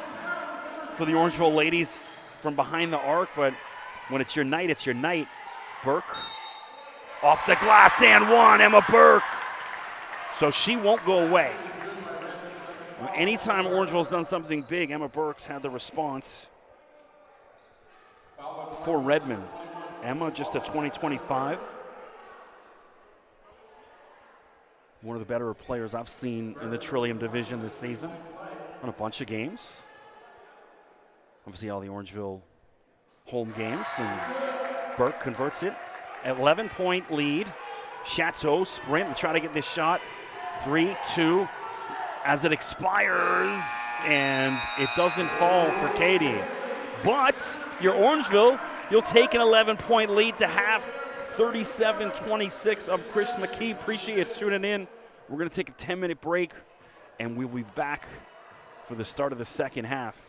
for the Orangeville ladies from behind the arc, but when it's your night, it's your night. Burke, off the glass and one, Emma Burke. So she won't go away. Anytime Orangeville's done something big, Emma Burke's had the response for Redmond. Emma just a 2025. One of the better players I've seen in the Trillium division this season on a bunch of games. Obviously all the Orangeville home games, and Burke converts it. 11-point lead. Chateau sprint and try to get this shot. 3-2 as it expires, and it doesn't fall for Katie. But if you're Orangeville, you'll take an 11-point lead to half. 37-26 of Chris McKee. Appreciate you tuning in. We're going to take a 10-minute break, and we'll be back for the start of the second half.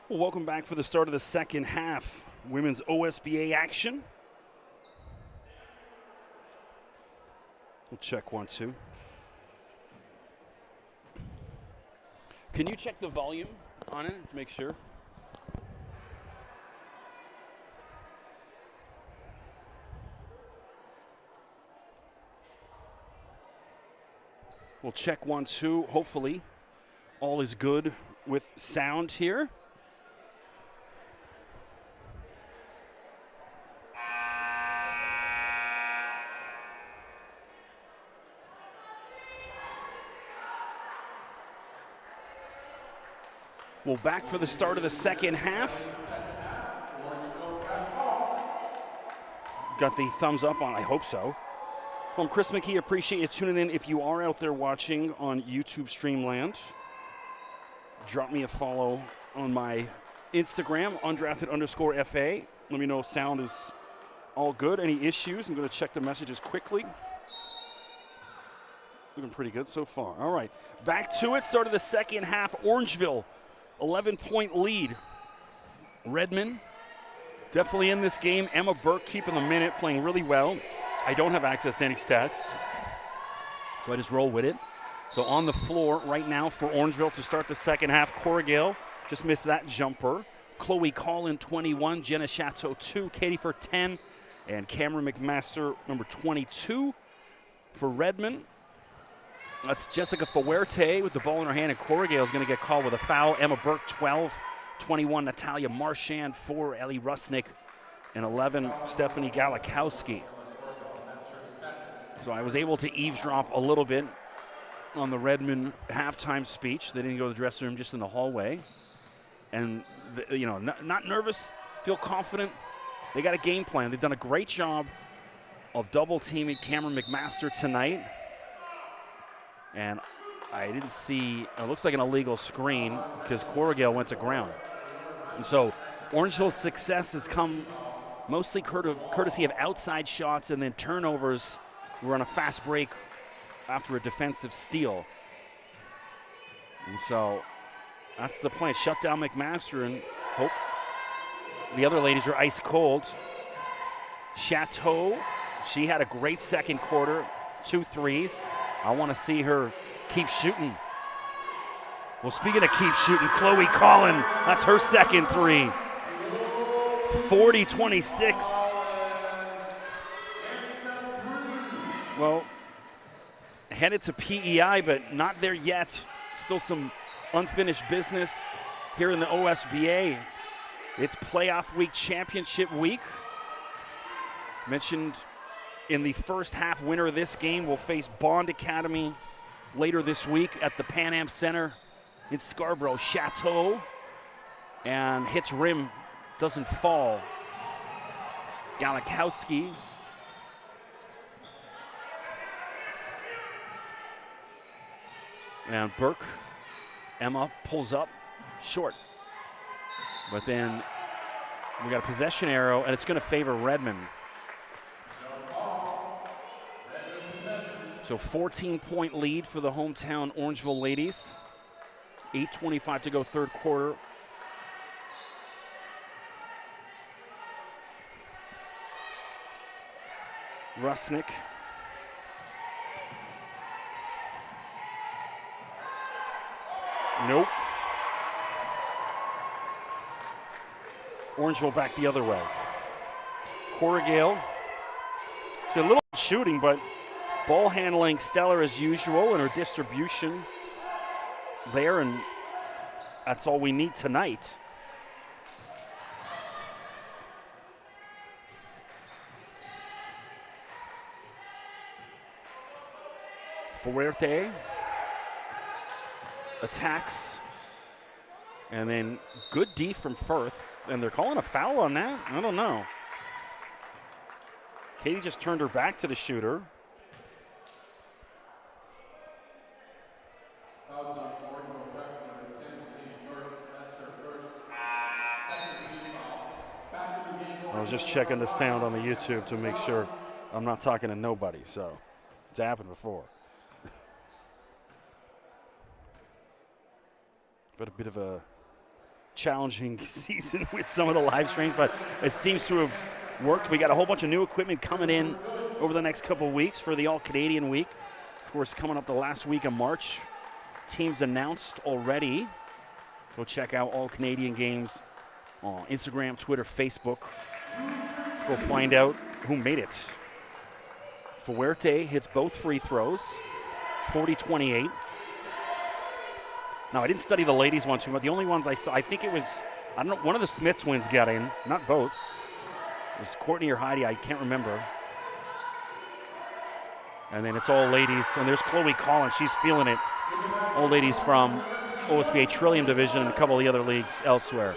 Well, welcome back for the start of the second half. Women's OSBA action. We'll check 1, 2. Can you check the volume on it to make sure? We'll check 1, 2. Hopefully, all is good with sound here. Well, back for the start of the second half. Got the thumbs up on, I hope so. Well, I'm Chris McKee. Appreciate you tuning in. If you are out there watching on YouTube Streamland, drop me a follow on my Instagram, undrafted_FA. Let me know if sound is all good. Any issues? I'm going to check the messages quickly. Looking pretty good so far. All right, back to it. Start of the second half. Orangeville, 11-point lead. Redmond definitely in this game. Emma Burke keeping the minute, playing really well. I don't have access to any stats, so I just roll with it. So on the floor right now for Orangeville to start the second half, Cora Gale just missed that jumper. Chloe Collin, 21, Jenna Chateau, 2, Katie for 10, and Cameron McMaster, number 22 for Redmond. That's Jessica Fuerte with the ball in her hand, and Cora Gale is going to get called with a foul. Emma Burke, 12, 21, Natalia Marchand, 4, Ellie Rusnick, and 11, Stephanie Galikowski. So I was able to eavesdrop a little bit on the Redmond halftime speech. They didn't go to the dressing room, just in the hallway. And, not nervous, feel confident. They got a game plan. They've done a great job of double-teaming Cameron McMaster tonight. And I didn't see, it looks like an illegal screen because Cora Gale went to ground. And so Orangeville's success has come mostly courtesy of outside shots and then turnovers. We're on a fast break after a defensive steal. And so that's the plan. Shut down McMaster and hope the other ladies are ice cold. Chateau, she had a great second quarter, 2 threes. I want to see her keep shooting. Well, speaking of keep shooting, Chloe Collin, that's her second 3. 40-26. Well, headed to PEI, but not there yet. Still some unfinished business here in the OSBA. It's playoff week, championship week. Mentioned in the first half, winner of this game will face Bond Academy later this week at the Pan Am Center in Scarborough. Chateau, and hits rim, doesn't fall. Galikowski. And Burke, Emma pulls up short. But then we got a possession arrow, and it's going to favor Redmond. So 14-point lead for the hometown Orangeville ladies. 8:25 to go, third quarter. Rusnick. Nope. Orangeville back the other way. Cora Gale. It's been a little shooting, but ball handling stellar as usual, and her distribution there, and that's all we need tonight. Fuerte attacks, and then good D from Firth, and they're calling a foul on that? I don't know. Katie just turned her back to the shooter. I was just checking the sound on the YouTube to make sure I'm not talking to nobody, so it's happened before. But a bit of a challenging season with some of the live streams, but it seems to have worked. We got a whole bunch of new equipment coming in over the next couple of weeks for the All-Canadian week. Of course, coming up the last week of March, teams announced already. Go check out All-Canadian games on Instagram, Twitter, Facebook. We'll find out who made it. Fuerte hits both free throws, 40-28. Now, I didn't study the ladies one too much. The only ones I saw, I think it was, I don't know, one of the Smith twins got in, not both. It was Courtney or Heidi, I can't remember. And then it's all ladies, and there's Chloe Collins, she's feeling it. All ladies from OSBA Trillium Division and a couple of the other leagues elsewhere.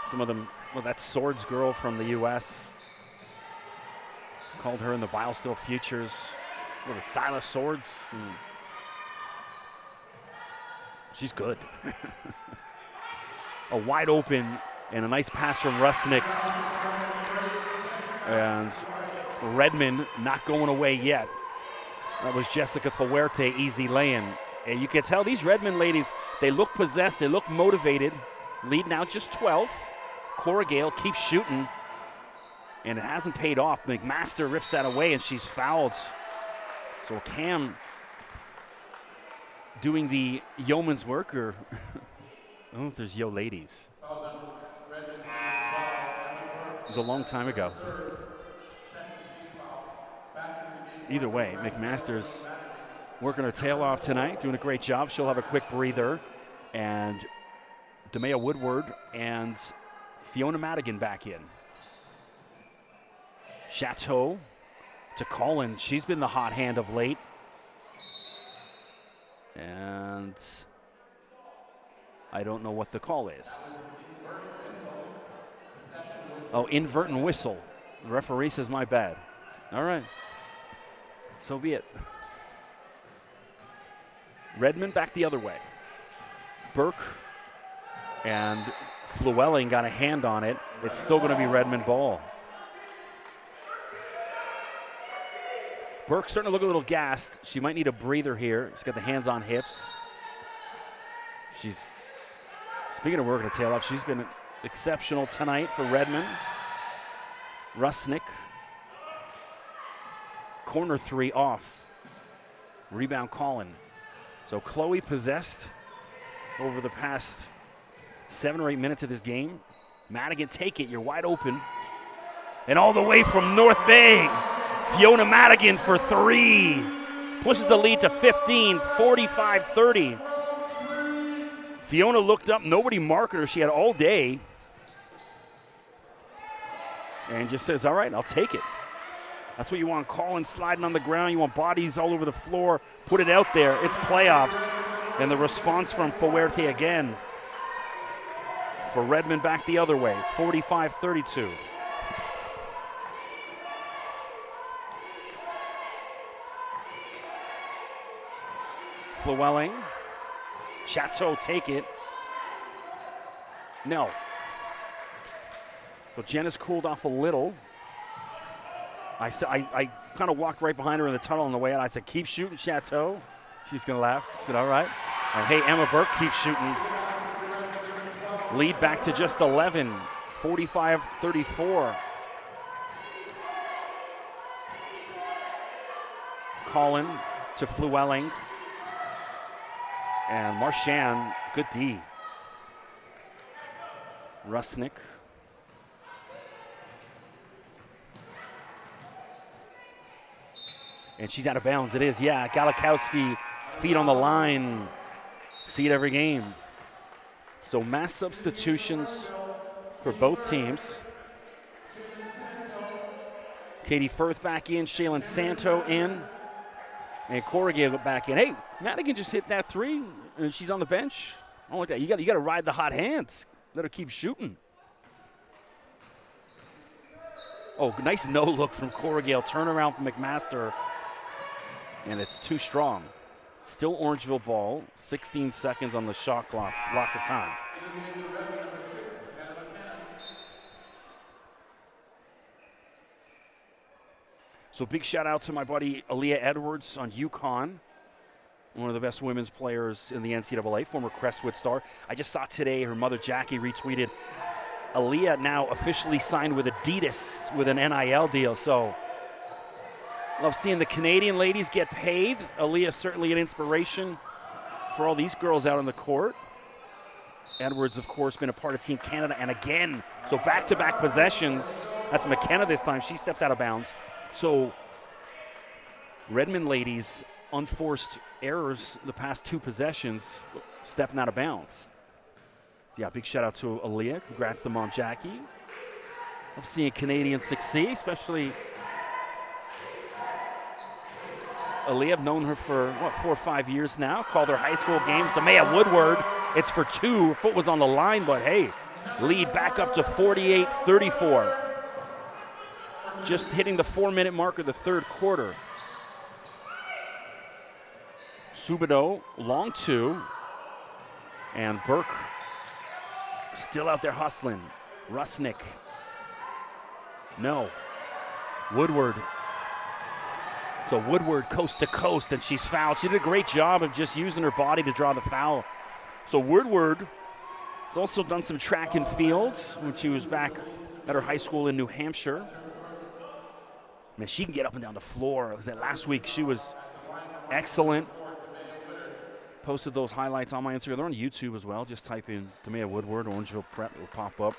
Some of them, well, that Swords girl from the U.S. Called her in the Biosteel Futures. Well, the Silas Swords. She's good. A wide open and a nice pass from Rusnick. And Redmond not going away yet. That was Jessica Fuerte, easy lay-in. And you can tell these Redmond ladies, they look possessed, they look motivated. Lead now just 12. Cora Gale keeps shooting, and it hasn't paid off. McMaster rips that away, and she's fouled. So Cam doing the yeoman's work, or I don't know if there's yo ladies. It was a long time ago. Either way, McMaster's working her tail off tonight, doing a great job. She'll have a quick breather. And Demea Woodward and Fiona Madigan back in. Chateau to Colin. She's been the hot hand of late. And I don't know what the call is. Oh, inadvertent whistle. The referee says my bad. All right. So be it. Redmond back the other way. Burke and Flewelling got a hand on it. It's still going to be Redmond ball. Burke's starting to look a little gassed. She might need a breather here. She's got the hands on hips. She's, speaking of working a tail off, she's been exceptional tonight for Redmond. Rusnick. Corner three off. Rebound Colin. So Chloe possessed over the past 7 or 8 minutes of this game. Madigan, take it, you're wide open. And all the way from North Bay, Fiona Madigan for 3. Pushes the lead to 15, 45-30. Fiona looked up, nobody marked her, she had all day. And just says, all right, I'll take it. That's what you want, Colin sliding on the ground. You want bodies all over the floor. Put it out there. It's playoffs. And the response from Fuerte again. For Redmond back the other way, 45-32. Flewelling. Chateau take it. No. So Jenna's cooled off a little. I kind of walked right behind her in the tunnel on the way out. I said, keep shooting, Chateau. She's going to laugh. I said, all right. And hey, Emma Burke keeps shooting. Lead back to just 11, 45-34. Colin to Flewelling. And Marchand, good D. Rusnick. And she's out of bounds. It is, yeah. Galikowski, feet on the line. See it every game. So mass substitutions for both teams. Katie Firth back in, Shaylin Santo in, and Cora Gale back in. Hey, Madigan just hit that 3, and she's on the bench. I don't like that. You got to ride the hot hands. Let her keep shooting. Oh, nice no look from Cora Gale. Turnaround from McMaster, and it's too strong. Still Orangeville ball, 16 seconds on the shot clock, lots of time. So big shout out to my buddy Aaliyah Edwards on UConn. one of the best women's players in the NCAA, former Crestwood star. I just saw today her mother, Jackie, retweeted Aaliyah now officially signed with Adidas with an NIL deal. So love seeing the Canadian ladies get paid. Aaliyah certainly an inspiration for all these girls out on the court. Edwards, of course, been a part of Team Canada. And again, so back-to-back possessions. That's McKenna this time. She steps out of bounds. So Redmond ladies, unforced errors the past 2 possessions, stepping out of bounds. Yeah, big shout out to Aaliyah. Congrats to mom, Jackie. Love seeing Canadians succeed, especially Aaliyah. I've known her for, 4 or 5 years now. Called her high school games. Demea Woodward, it's for 2. Her foot was on the line, but hey, lead back up to 48-34. Just hitting the 4-minute mark of the 3rd quarter. Subido, long 2. And Burke still out there hustling. Rusnick. No. Woodward. So Woodward coast to coast, and she's fouled. She did a great job of just using her body to draw the foul. So Woodward has also done some track and field when she was back at her high school in New Hampshire. Man, she can get up and down the floor. Last week she was excellent. Posted those highlights on my Instagram. They're on YouTube as well. Just type in Demea Woodward, Orangeville Prep, it will pop up.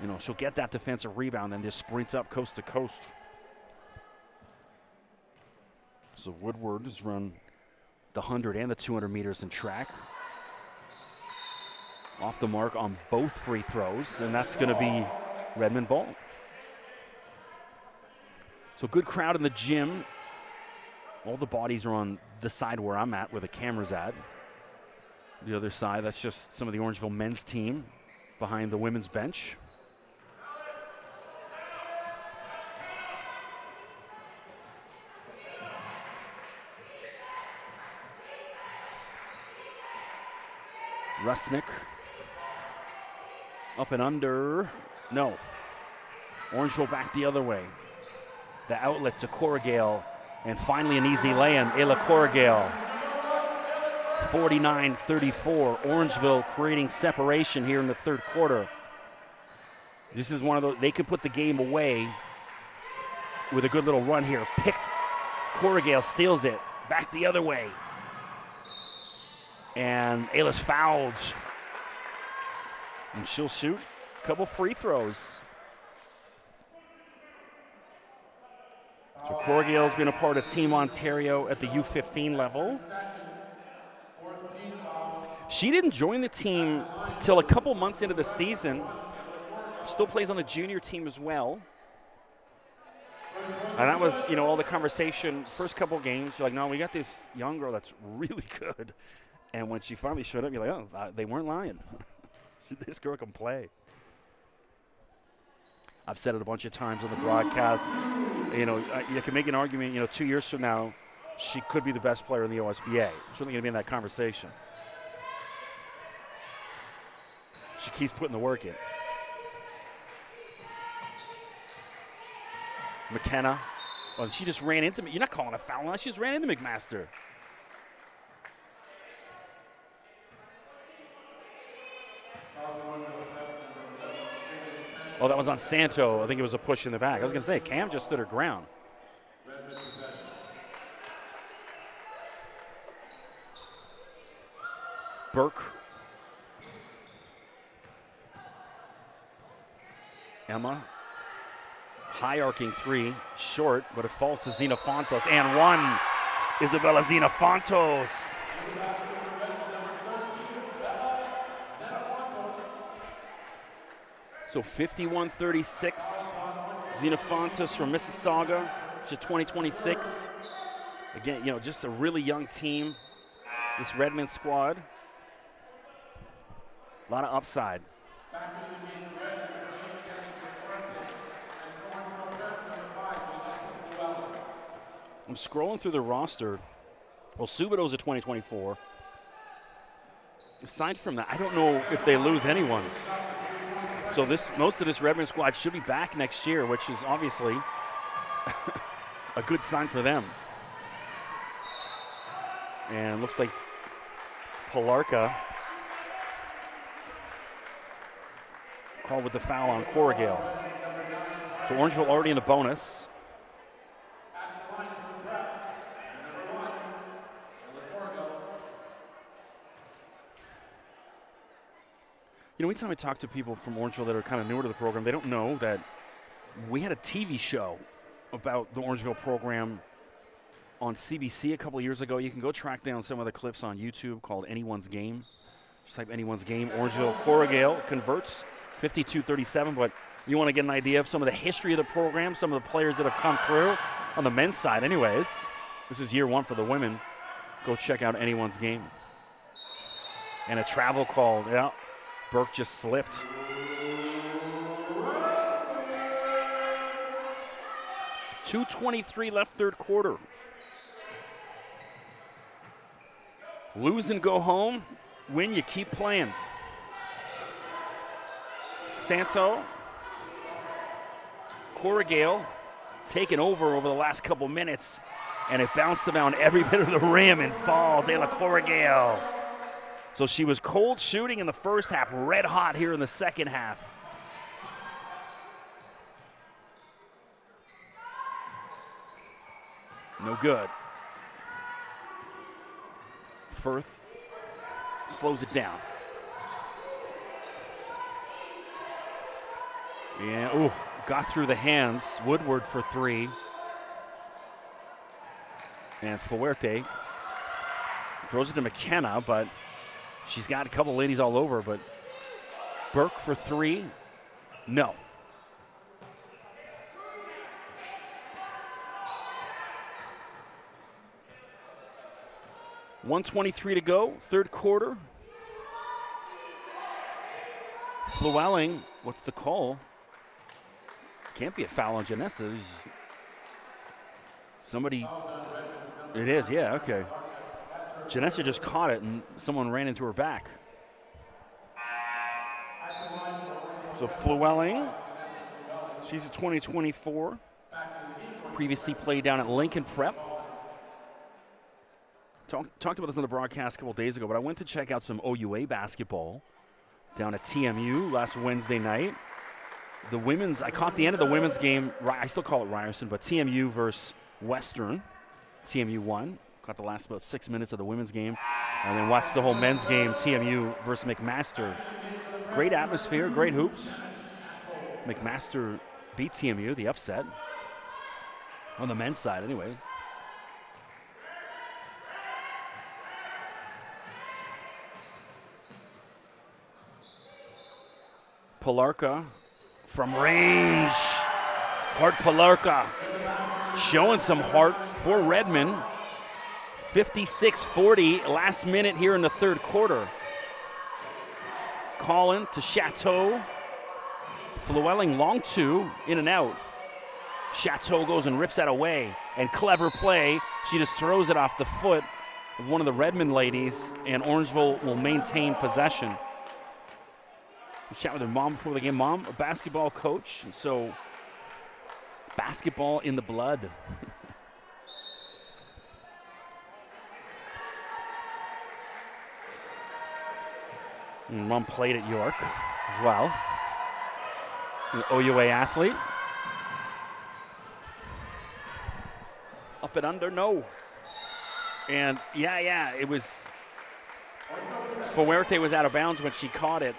You know, she'll get that defensive rebound and just sprints up coast to coast. So Woodward has run the 100 and the 200 meters in track. Off the mark on both free throws, and that's going to be Redmond ball. So good crowd in the gym. All the bodies are on the side where I'm at, where the camera's at. The other side, that's just some of the Orangeville men's team behind the women's bench. Rusnick. Up and under. No. Orangeville back the other way. The outlet to Corrigal. And finally an easy lay-in, Ayla Corrigal. 49-34. Orangeville creating separation here in the 3rd quarter. This is one of those, they can put the game away with a good little run here. Picked, Corrigal steals it. Back the other way. And Ayla's fouled. And she'll shoot a couple free throws. So Corrigal's been a part of Team Ontario at the U15 level. She didn't join the team till a couple months into the season. Still plays on the junior team as well. And that was, you know, all the conversation. First couple games, you're like, no, we got this young girl that's really good. And when she finally showed up, you're like, oh, they weren't lying. This girl can play. I've said it a bunch of times on the broadcast. You know, you can make an argument, you know, 2 years from now, she could be the best player in the OSBA. Certainly going to be in that conversation. She keeps putting the work in. McKenna. Well, she just ran into me. You're not calling a foul now. She just ran into McMaster. Oh, that was on Santo. I think it was a push in the back. I was going to say, Cam just stood her ground. Burke. Emma. High arcing 3. Short, but it falls to Zena Fontos. And 1. Isabella Zena Fontos. So 51-36, Zena Fontes from Mississauga. She's 2026. Again, you know, just a really young team, this Redmond squad. A lot of upside. I'm scrolling through the roster. Well, Subido's a 2024. Aside from that, I don't know if they lose anyone. So most of this Redmond squad should be back next year, which is obviously a good sign for them. And looks like Palarka called with the foul on Corrigal. So Orangeville already in the bonus. You know, anytime I talk to people from Orangeville that are kind of newer to the program, they don't know that we had a TV show about the Orangeville program on CBC a couple years ago. You can go track down some of the clips on YouTube called Anyone's Game. Just type Anyone's Game. Orangeville Corrigal converts 52-37, but you want to get an idea of some of the history of the program, some of the players that have come through on the men's side anyways. This is year one for the women. Go check out Anyone's Game. And a travel call. Yeah, Burke just slipped. .223 left third quarter. Lose and go home. Win, you keep playing. Santo. Corrigal taken over the last couple minutes, and it bounced around every bit of the rim and falls. Ayla Corrigal. So she was cold shooting in the first half, red hot here in the second half. No good. Firth slows it down. Yeah, ooh, got through the hands. Woodward for three. And Fuerte throws it to McKenna, but she's got a couple ladies all over, but Burke for three, no. .123 to go, third quarter. Llewellyn, what's the call? Can't be a foul on Janessa. Somebody, it is, yeah, okay. Janessa just caught it and someone ran into her back. So Llewellyn, she's a 2024. Previously played down at Lincoln Prep. Talked about this on the broadcast a couple days ago, but I went to check out some OUA basketball down at TMU last Wednesday night. The women's, I caught the end of the women's game. I still call it Ryerson, but TMU versus Western. TMU won. Caught the last about 6 minutes of the women's game, and then watched the whole men's game, TMU versus McMaster. Great atmosphere, great hoops. McMaster beat TMU, the upset. On the men's side, anyway. Palarka from range. Hart Palarka showing some heart for Redmond. 56-40, last minute here in the third quarter. Collin to Chateau. Llewellyn long two, in and out. Chateau goes and rips that away. And clever play, she just throws it off the foot of one of the Redmond ladies, and Orangeville will maintain possession. We chat with her mom before the game. Mom, a basketball coach, and so basketball in the blood. And Mom played at York as well. An OUA athlete. Up and under, no. And yeah, it was. Fuerte was out of bounds when she caught it.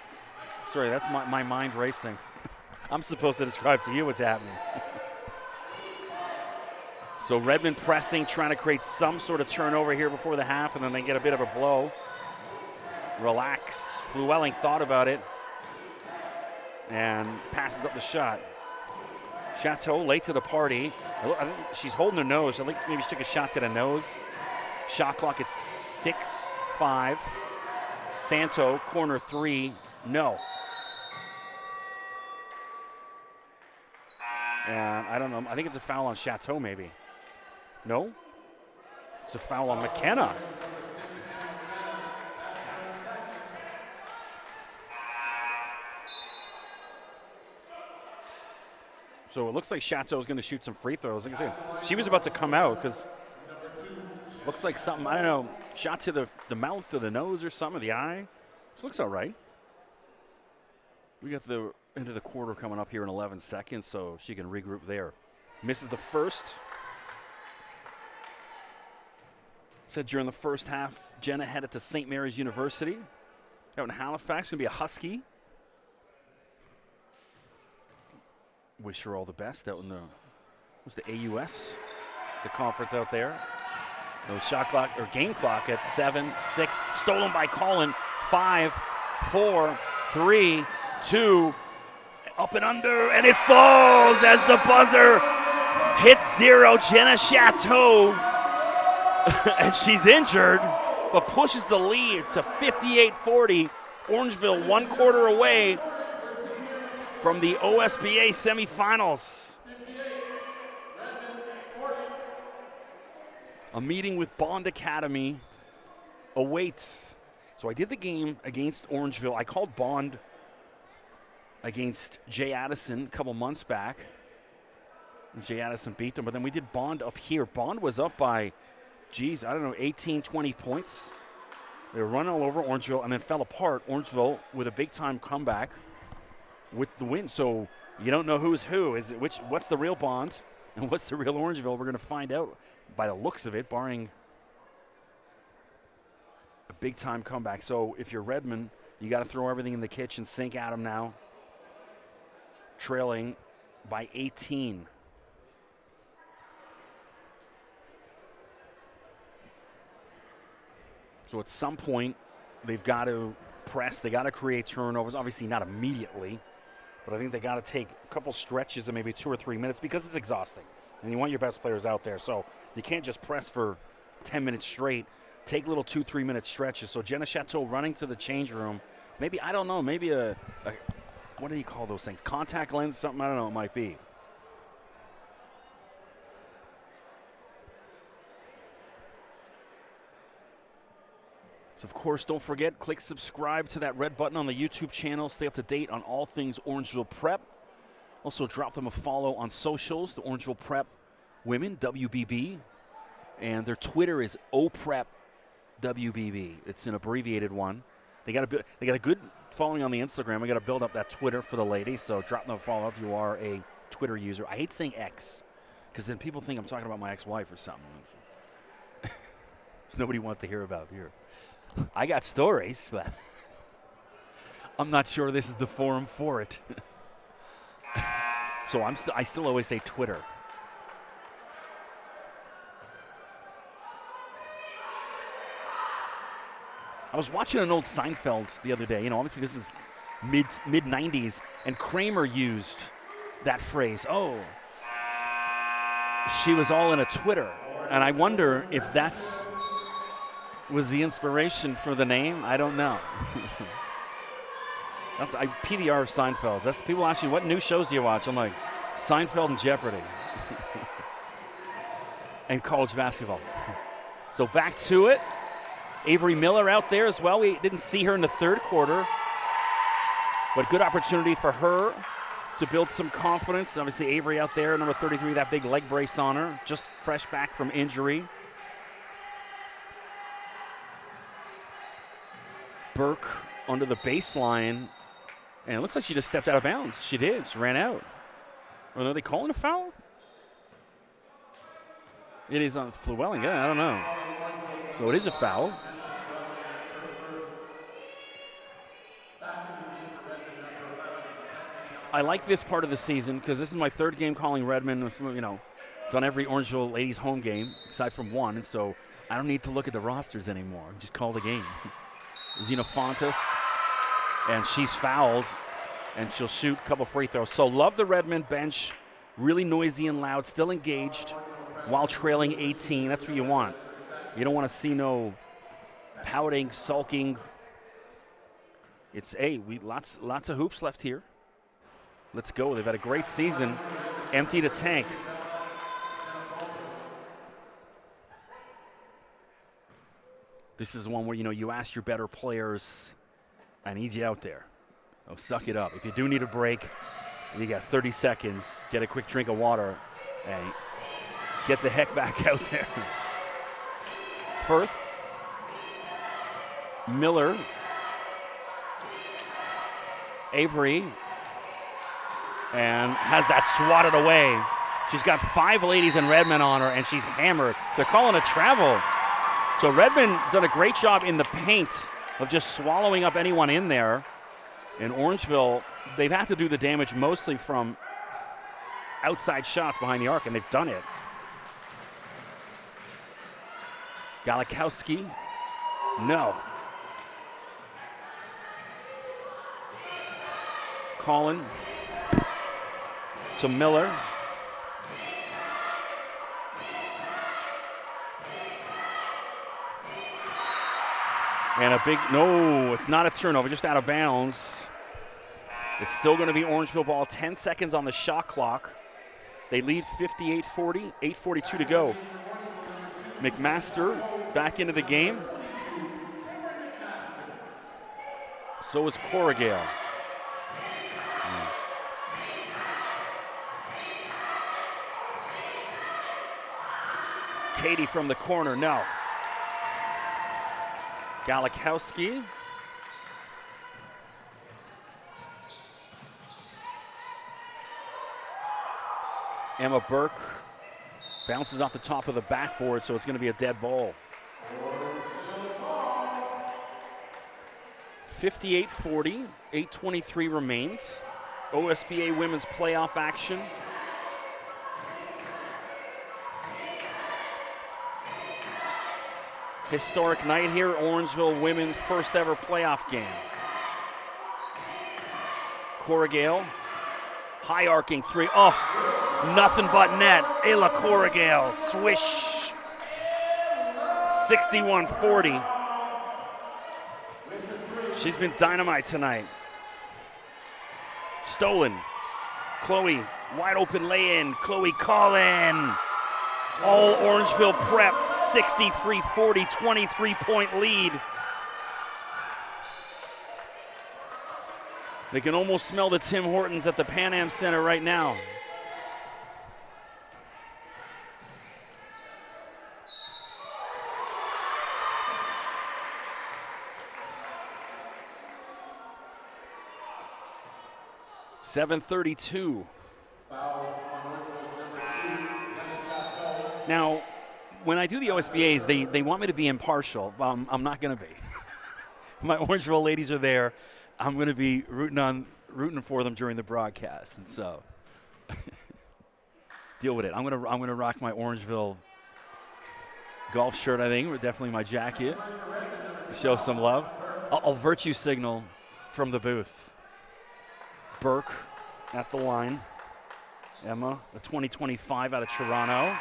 Sorry, that's my mind racing. I'm supposed to describe to you what's happening. So Redmond pressing, trying to create some sort of turnover here before the half, and then they get a bit of a blow. Relax. Llewellyn thought about it and passes up the shot. Chateau late to the party. I think she's holding her nose. I think maybe she took a shot to the nose. Shot clock at 6-5. Santo, corner three, no. And I don't know. I think it's a foul on Chateau, maybe. No? It's a foul on McKenna. So it looks like Chateau is going to shoot some free throws. Like I said, she was about to come out because Looks like something, I don't know, shot to the mouth or the nose or something, the eye. This looks all right. We got the end of the quarter coming up here in 11 seconds, so she can regroup there. Misses the first. Said during the first half, Jenna headed to St. Mary's University out in Halifax. Going to be a Husky. Wish her all the best out in the, what's the AUS, the conference out there. No shot clock or game clock at 7, 6. Stolen by Colin. 5, 4, 3, 2. Up and under, and it falls as the buzzer hits 0. Jenna Chateau, and she's injured, but pushes the lead to 58-40. Orangeville 1 quarter away from the OSBA semifinals. A meeting with Bond Academy awaits. So I did the game against Orangeville. I called Bond against Jay Addison a couple months back. And Jay Addison beat them, but then we did Bond up here. Bond was up by, geez, I don't know, 18, 20 points. They were running all over Orangeville and then fell apart. Orangeville with a big-time comeback with the win. So you don't know who's who. What's the real Bond and what's the real Orangeville? We're going to find out by the looks of it, barring a big-time comeback. So if you're Redmond, you got to throw everything in the kitchen sink at them now. Trailing by 18. So at some point, they've got to press. They got to create turnovers. Obviously not immediately, but I think they got to take a couple stretches of maybe 2 or 3 minutes because it's exhausting. And you want your best players out there. So you can't just press for 10 minutes straight. Take little 2-3 minute stretches. So Jenna Chateau running to the change room. Maybe, I don't know, maybe a what do you call those things? Contact lens, something, I don't know, it might be. So, of course, don't forget, click subscribe to that red button on the YouTube channel. Stay up to date on all things Orangeville Prep. Also, drop them a follow on socials, the Orangeville Prep Women, WBB. And their Twitter is OPrep WBB. It's an abbreviated one. They got a good following on the Instagram. We got to build up that Twitter for the ladies, so drop them a follow if you are a Twitter user. I hate saying X, because then people think I'm talking about my ex-wife or something. Nobody wants to hear about here. I got stories, but I'm not sure this is the forum for it. So I still always say Twitter. I was watching an old Seinfeld the other day. You know, obviously this is mid-90s, and Kramer used that phrase. Oh, she was all in a Twitter. And I wonder if that's was the inspiration for the name. I don't know. I PDR Seinfeld. That's people ask you, what new shows do you watch? I'm like, Seinfeld and Jeopardy. And college basketball. So back to it. Avery Miller out there as well. We didn't see her in the third quarter, but good opportunity for her to build some confidence. Obviously, Avery out there, number 33, that big leg brace on her, just fresh back from injury. Burke under the baseline, and it looks like she just stepped out of bounds. She did. She ran out. Are they calling a foul? It is on Llewellyn. Yeah, I don't know. No, it is a foul. I like this part of the season because this is my third game calling Redmond. You know, done every Orangeville ladies home game aside from one, and so I don't need to look at the rosters anymore. Just call the game. Zena Fontes, and she's fouled, and she'll shoot a couple free throws. So love the Redmond bench, really noisy and loud, still engaged while trailing 18. That's what you want. You don't want to see no pouting, sulking. It's lots of hoops left here. Let's go. They've had a great season. Empty the tank. This is one where, you know, you ask your better players, I need you out there. Oh, suck it up. If you do need a break, you got 30 seconds, get a quick drink of water, and get the heck back out there. Firth. Miller. Avery. And has that swatted away. She's got 5 ladies in Redmond on her, and she's hammered. They're calling a travel. So Redmond's done a great job in the paint of just swallowing up anyone in there. In Orangeville, they've had to do the damage mostly from outside shots behind the arc, and they've done it. Galikowski, no. Collin to Miller. And a big, no, it's not a turnover, just out of bounds. It's still going to be Orangeville ball, 10 seconds on the shot clock. They lead 58-40, 8:42 to go. McMaster back into the game. So is Corrigal. Katie from the corner, no. Galikowski. Emma Burke bounces off the top of the backboard, so it's going to be a dead ball. 58-40, 8:23 remains. OSBA women's playoff action. Historic night here, Orangeville women's first ever playoff game. Corrigal, high arcing three. Oh, nothing but net. Ayla Corrigal, swish. 61-40. She's been dynamite tonight. Stolen. Chloe, wide open lay-in. Chloe Collin. All Orangeville prep, 63-40, 23-point lead. They can almost smell the Tim Hortons at the Pan Am Center right now. .732. Now, when I do the OSBAs, they want me to be impartial. I'm not going to be. My Orangeville ladies are there. I'm going to be rooting for them during the broadcast, and so deal with it. I'm going to rock my Orangeville golf shirt. I think, or definitely my jacket. Show some love. I'll virtue signal from the booth. Burke at the line. Emma, a 2025 out of Toronto.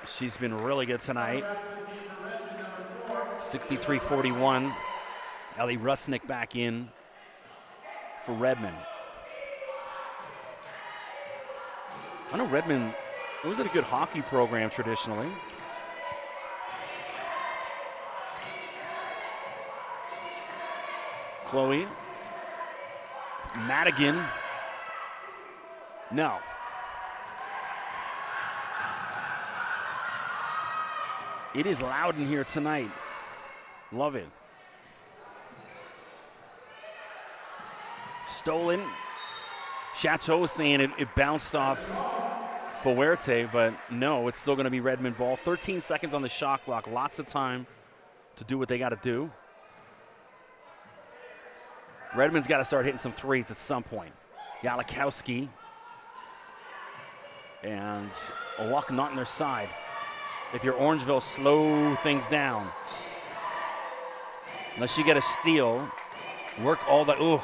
She's been really good tonight. 63-41. Ellie Rusnick back in for Redmond. I know Redmond was a good hockey program traditionally. Chloe. Madigan. No. It is loud in here tonight. Love it. Stolen. Chateau saying it bounced off Fuerte, but no, it's still going to be Redmond ball. 13 seconds on the shot clock. Lots of time to do what they got to do. Redmond's got to start hitting some threes at some point. Galikowski. And luck not on their side. If you're Orangeville, slow things down. Unless you get a steal, work all that. Ooh,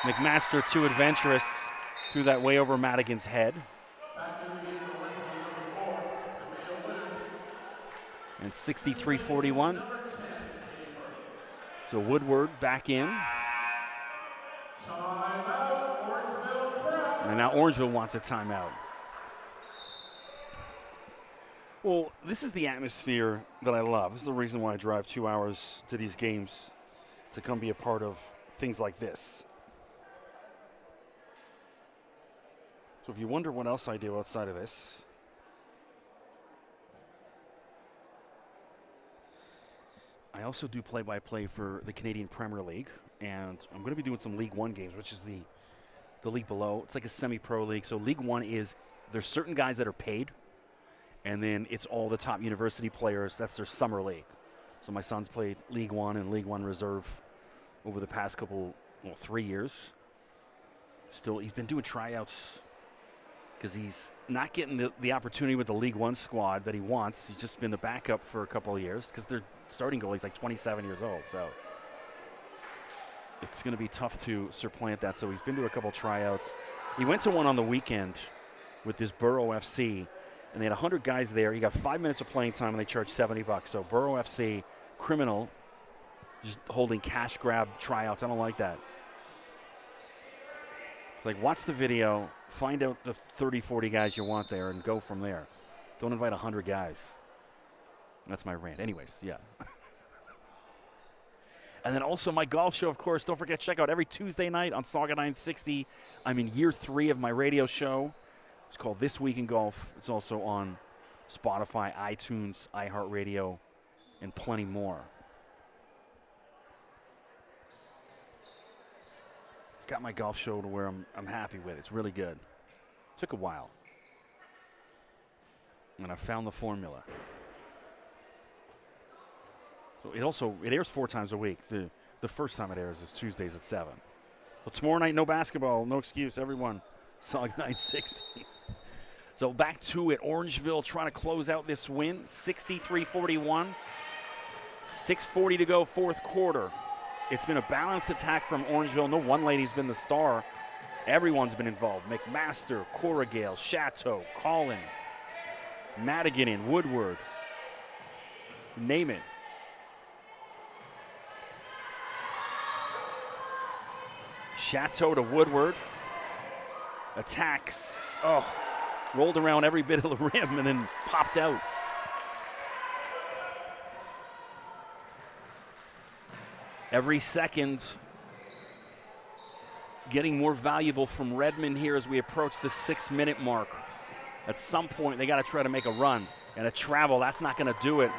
McMaster too adventurous. Threw that way over Madigan's head. And 63-41. So Woodward back in. And now Orangeville wants a timeout. Well, this is the atmosphere that I love. This is the reason why I drive 2 hours to these games, to come be a part of things like this. So if you wonder what else I do outside of this, I also do play-by-play for the Canadian Premier League, and I'm going to be doing some League One games, which is the league below. It's like a semi-pro league. So League One is there's certain guys that are paid, and then it's all the top university players. That's their summer league. So my son's played League One and League One Reserve over the past 3 years. Still, he's been doing tryouts because he's not getting the opportunity with the League One squad that he wants. He's just been the backup for a couple of years because their starting goalie's like 27 years old. So it's going to be tough to supplant that. So he's been to a couple tryouts. He went to one on the weekend with this Borough FC, and they had 100 guys there. He got 5 minutes of playing time, and they charged $70. So Borough FC, criminal, just holding cash grab tryouts. I don't like that. It's like, watch the video, find out the 30, 40 guys you want there, and go from there. Don't invite 100 guys. That's my rant. Anyways, yeah. And then also my golf show, of course. Don't forget, check out every Tuesday night on Saga 960. I'm in year 3 of my radio show. It's called This Week in Golf. It's also on Spotify, iTunes, iHeartRadio, and plenty more. Got my golf show to where I'm happy with. It's really good. Took a while. And I found the formula. So it airs 4 times a week. The first time it airs is Tuesdays at 7. Well, tomorrow night, no basketball. No excuse, everyone. Song 960. So back to it. Orangeville trying to close out this win. 63-41. 6:40 to go, fourth quarter. It's been a balanced attack from Orangeville. No one lady's been the star. Everyone's been involved. McMaster, Corrigale, Chateau, Collin, Madigan in, Woodward. Name it. Chateau to Woodward. Attacks. Oh, rolled around every bit of the rim and then popped out. Every second getting more valuable from Redmond here as we approach the 6-minute mark. At some point, they got to try to make a run. And a travel, that's not going to do it.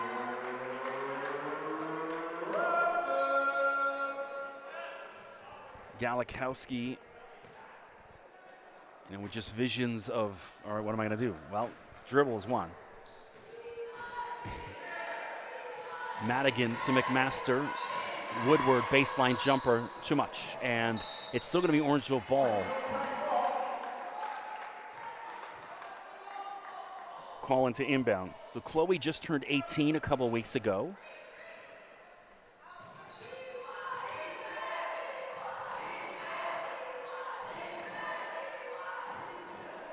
Galikowski, with just visions of, all right, what am I going to do? Well, dribble is one. Madigan to McMaster. Woodward, baseline jumper, too much. And it's still going to be Orangeville ball. Call into inbound. So Chloe just turned 18 a couple weeks ago.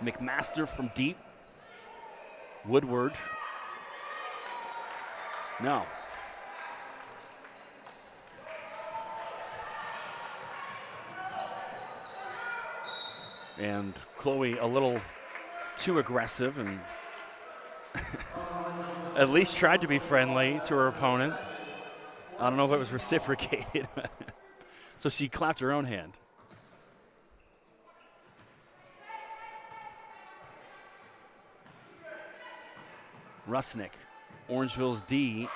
McMaster from deep. Woodward. No. And Chloe a little too aggressive and at least tried to be friendly to her opponent. I don't know if it was reciprocated. So she clapped her own hand. Rusnick, Orangeville's D,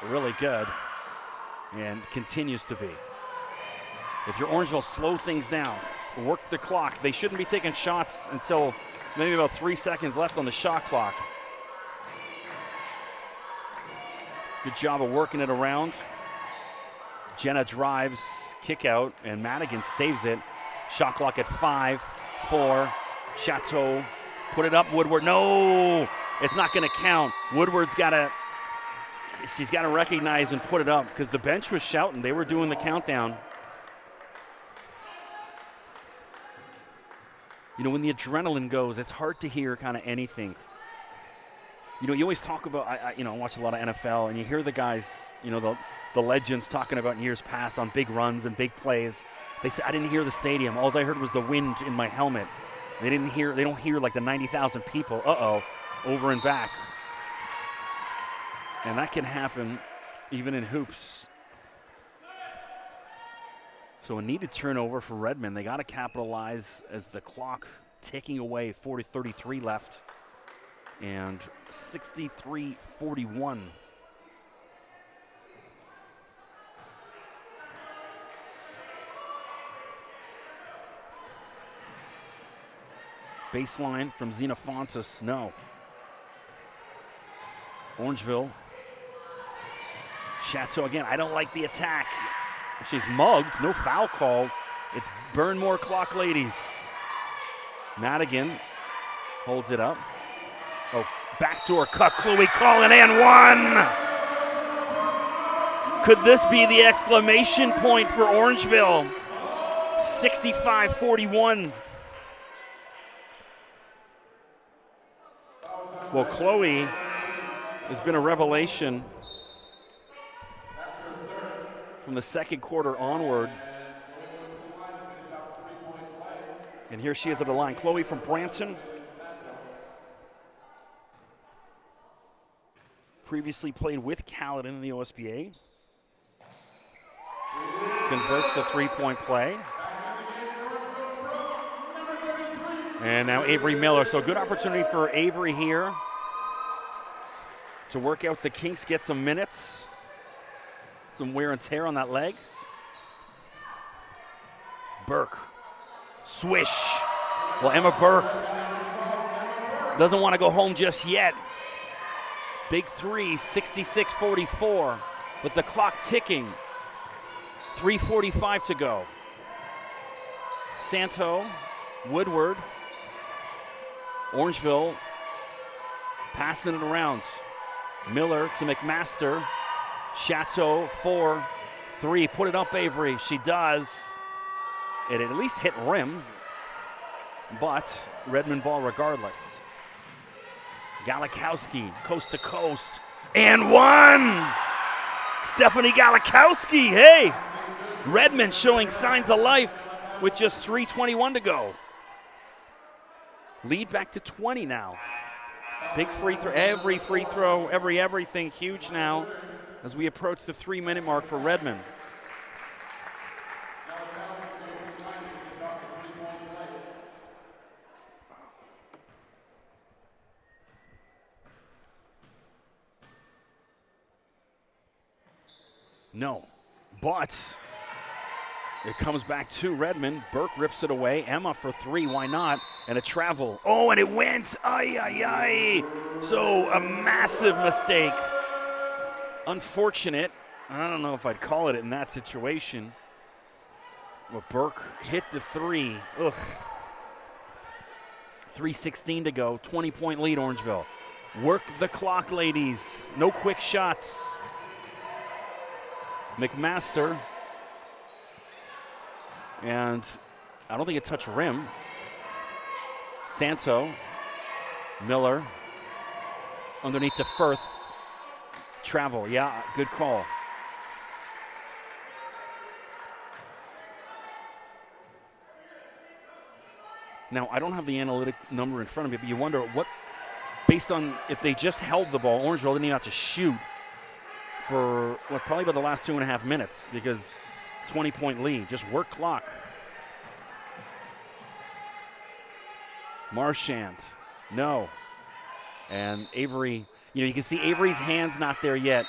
really good and continues to be. If you're Orangeville, slow things down. Work the clock. They shouldn't be taking shots until maybe about 3 seconds left on the shot clock. Good job of working it around. Jenna drives, kick out, and Madigan saves it. Shot clock at 5, 4. Chateau, put it up. Woodward, no, it's not going to count. Woodward's got to, she's got to recognize and put it up because the bench was shouting. They were doing the countdown. When the adrenaline goes, it's hard to hear kind of anything. You always talk about, I watch a lot of NFL, and you hear the guys, the legends talking about in years past on big runs and big plays. They say, I didn't hear the stadium. All I heard was the wind in my helmet. They don't hear like the 90,000 people. Over and back. And that can happen even in hoops. So a needed turnover for Redmond. They got to capitalize as the clock ticking away, 40-33 left. And 63-41. Baseline from Zena Fontes, no. Orangeville. Chateau again, I don't like the attack. She's mugged, no foul call. It's burn more clock, ladies. Madigan holds it up. Oh, backdoor cut, Chloe calling and one. Could this be the exclamation point for Orangeville? 65-41. Well, Chloe has been a revelation from the second quarter onward. And here she is at the line. Chloe from Brampton. Previously played with Caledon in the OSBA. Converts the three-point play. And now Avery Miller. So good opportunity for Avery here to work out the kinks, get some minutes. Some wear and tear on that leg. Burke. Swish. Well, Emma Burke doesn't want to go home just yet. Big three, 66-44. With the clock ticking. 3:45 to go. Santo, Woodward, Orangeville passing it around. Miller to McMaster. Chateau, 4-3. Put it up, Avery. She does. It at least hit rim, but Redmond ball regardless. Galikowski, coast to coast, and one! Stephanie Galikowski, hey! Redmond showing signs of life with just 3:21 to go. Lead back to 20 now. Big free throw, everything huge now as we approach the 3-minute mark for Redmond. No, but it comes back to Redmond. Burke rips it away. Emma for three, why not? And a travel. Oh, and it went. Ay, ay, ay. So a massive mistake. Unfortunate. I don't know if I'd call it in that situation. But Burke hit the three. Ugh. 3:16 to go. 20-point lead, Orangeville. Work the clock, ladies. No quick shots. McMaster, and I don't think it touched rim. Santo, Miller, underneath to Firth. Travel, yeah, good call. Now, I don't have the analytic number in front of me, but you wonder what, based on if they just held the ball, Orangeville didn't even have to shoot for probably about the last 2.5 minutes because 20-point lead, just work clock. Marchand, no. And Avery, you can see Avery's hand's not there yet.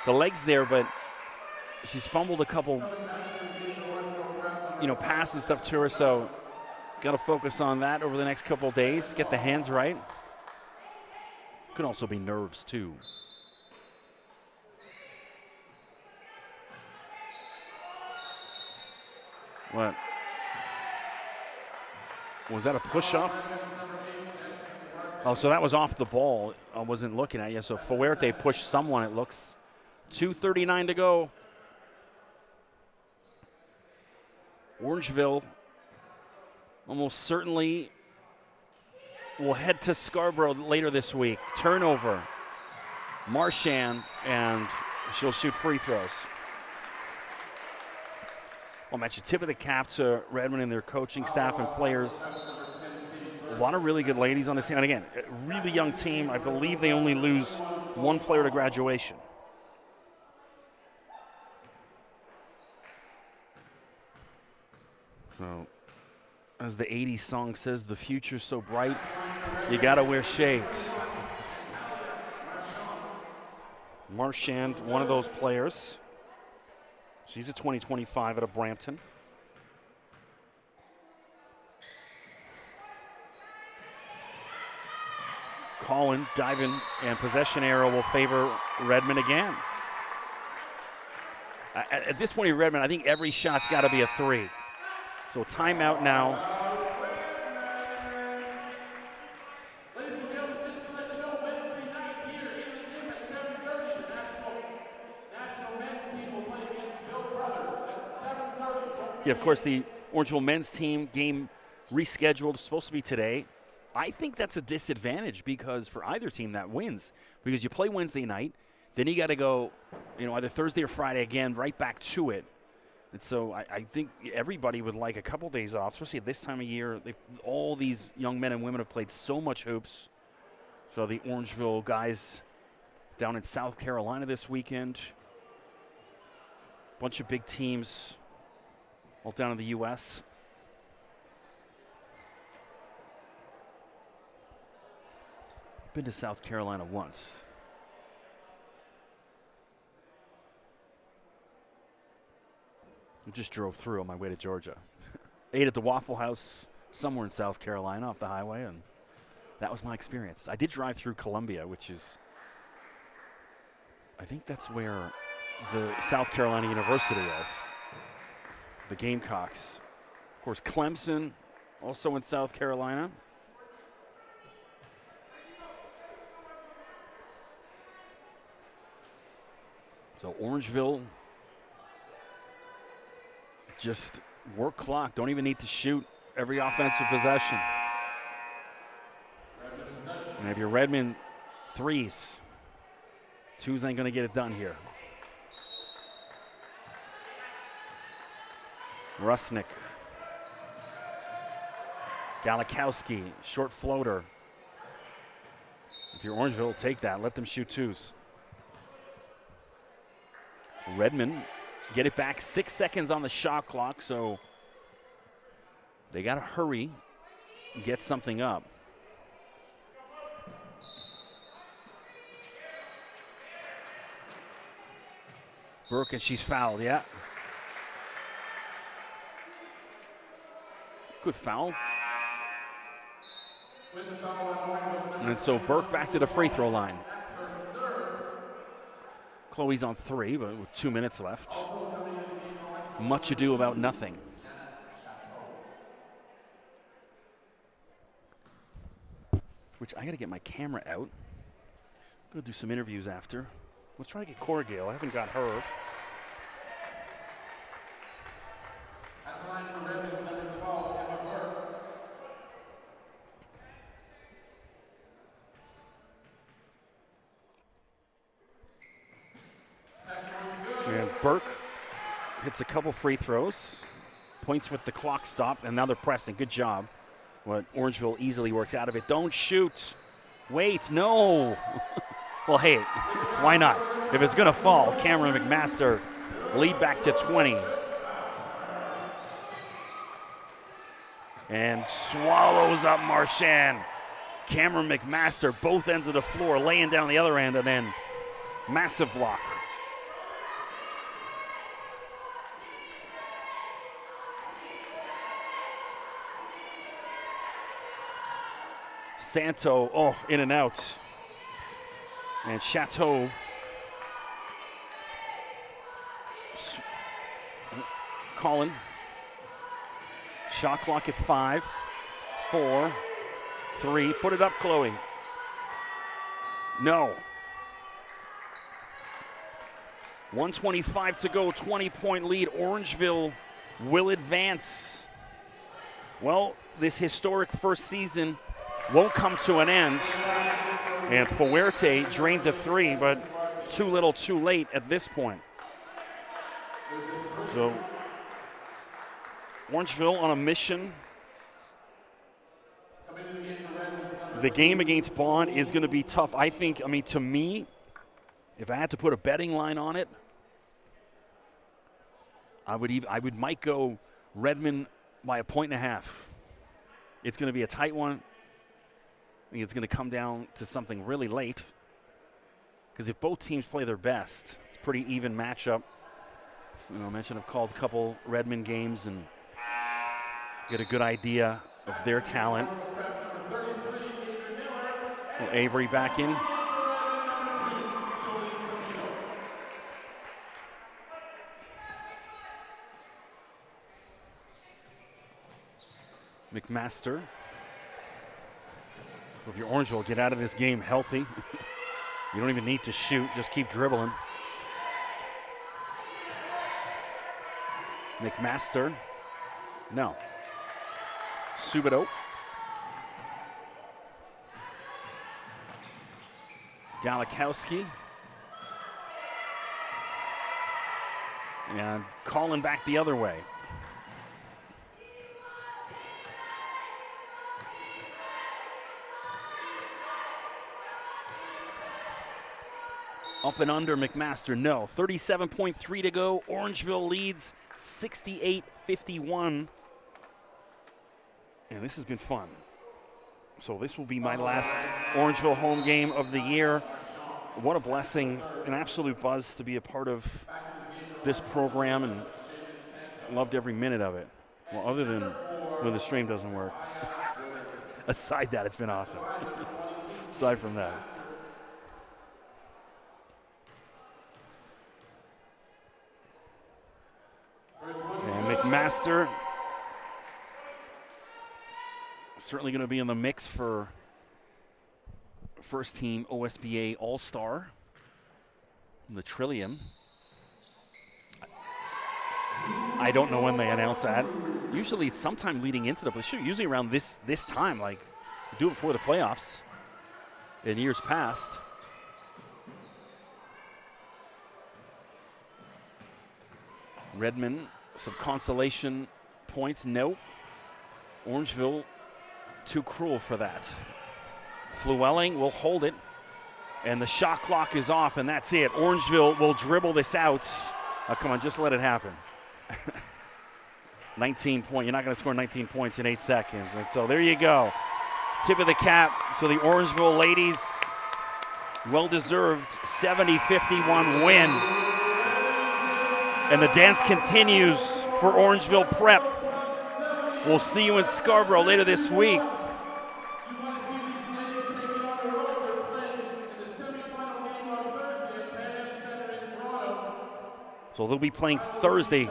The leg's there, but she's fumbled a couple, passes stuff to her, so got to focus on that over the next couple days, get the hands right. Could also be nerves, too. What? Was that a push-off? Oh, so that was off the ball. I wasn't looking at you. So Fuerte pushed someone, it looks. 2:39 to go. Orangeville almost certainly will head to Scarborough later this week. Turnover. Marchand, and she'll shoot free throws. Well, Matt, you tip of the cap to Redmond and their coaching staff and players. A lot of really good ladies on this team. And again, a really young team. I believe they only lose one player to graduation. So, as the 80s song says, the future's so bright, you gotta wear shades. Marchand, one of those players. She's a 2025 out of Brampton. Colin diving, and possession arrow will favor Redmond again. At this point in Redmond, I think every shot's got to be a 3. So timeout now. Ladies and gentlemen, just to let you know, Wednesday night here in the gym at 7:30, the national men's team will play against Bill Brothers at 7:30. Yeah, of course, the Orangeville men's team game rescheduled, supposed to be today. I think that's a disadvantage because for either team that wins, because you play Wednesday night, then you got to go, either Thursday or Friday again, right back to it. And so I think everybody would like a couple days off, especially at this time of year. All these young men and women have played so much hoops. So the Orangeville guys down in South Carolina this weekend. Bunch of big teams all down in the U.S. Been to South Carolina once. I just drove through on my way to Georgia. Ate at the Waffle House somewhere in South Carolina off the highway, and that was my experience. I did drive through Columbia, which is, I think that's where the South Carolina University is. The Gamecocks. Of course, Clemson, also in South Carolina. So Orangeville, just work clock. Don't even need to shoot every offensive possession. And if you're Redmond, 3s. 2s ain't going to get it done here. Rusnick. Galikowski, short floater. If you're Orangeville, take that. Let them shoot 2s. Redmond get it back. 6 seconds on the shot clock, so they got to hurry and get something up. Burke, and she's fouled, yeah. Good foul. And so Burke back to the free throw line. Chloe's on 3, but with 2 minutes left. Much ado about nothing. Which I got to get my camera out. Go do some interviews after. Let's try to get Cora Gale. I haven't got her. At the line for Redmond's number 12, Emma Burke. And Burke hits a couple free throws. Points with the clock stopped, and now they're pressing. Good job. But Orangeville easily works out of it. Don't shoot. Wait, no. Well, hey, why not? If it's going to fall, Cameron McMaster lead back to 20. And swallows up Marchand. Cameron McMaster, both ends of the floor, laying down the other end, and then massive block. Santo, in and out. And Chateau Colin. Shot clock at 5, 4, 3. Put it up, Chloe. No. 1:25 to go, 20-point lead. Orangeville will advance. Well, this historic first season won't come to an end. And Fuerte drains a 3, but too little, too late at this point. So Orangeville on a mission. The game against Bond is going to be tough. I think, to me, if I had to put a betting line on it, I might go Redmond by 1.5. It's going to be a tight one. I think it's going to come down to something really late. Because if both teams play their best, it's a pretty even matchup. I mentioned I've called a couple Redmond games and get a good idea of their talent. Well, Avery back in. McMaster. If you're Orangeville, get out of this game healthy. You don't even need to shoot, just keep dribbling. McMaster. No. Subido. Galikowski. And calling back the other way. Up and under McMaster, no. 37.3 to go. Orangeville leads 68-51. And this has been fun. So this will be my last Orangeville home game of the year. What a blessing, an absolute buzz to be a part of this program, and loved every minute of it. Well, other than when the stream doesn't work. Aside that, it's been awesome. Aside from that. And McMaster certainly going to be in the mix for first team OSBA All-Star. The Trillium. I don't know when they announce that. Usually it's sometime leading into the play. Usually around this time, like do it before the playoffs in years past. Redmond, some consolation points. No. Orangeville, too cruel for that. Flewelling will hold it, and the shot clock is off, and that's it. Orangeville will dribble this out. Oh, come on, just let it happen. 19 points. You're not going to score 19 points in 8 seconds. And so there you go. Tip of the cap to the Orangeville ladies. Well-deserved 70-51 win. And the dance continues for Orangeville Prep. We'll see you in Scarborough later this week. So they'll be playing Thursday.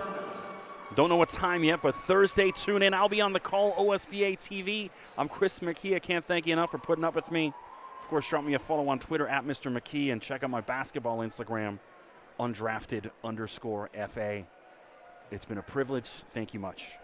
Don't know what time yet, but Thursday, tune in. I'll be on the call, OSBA TV. I'm Chris McKee. I can't thank you enough for putting up with me. Of course, drop me a follow on Twitter at Mr. McKee, and check out my basketball Instagram, undrafted_FA. It's been a privilege. Thank you much.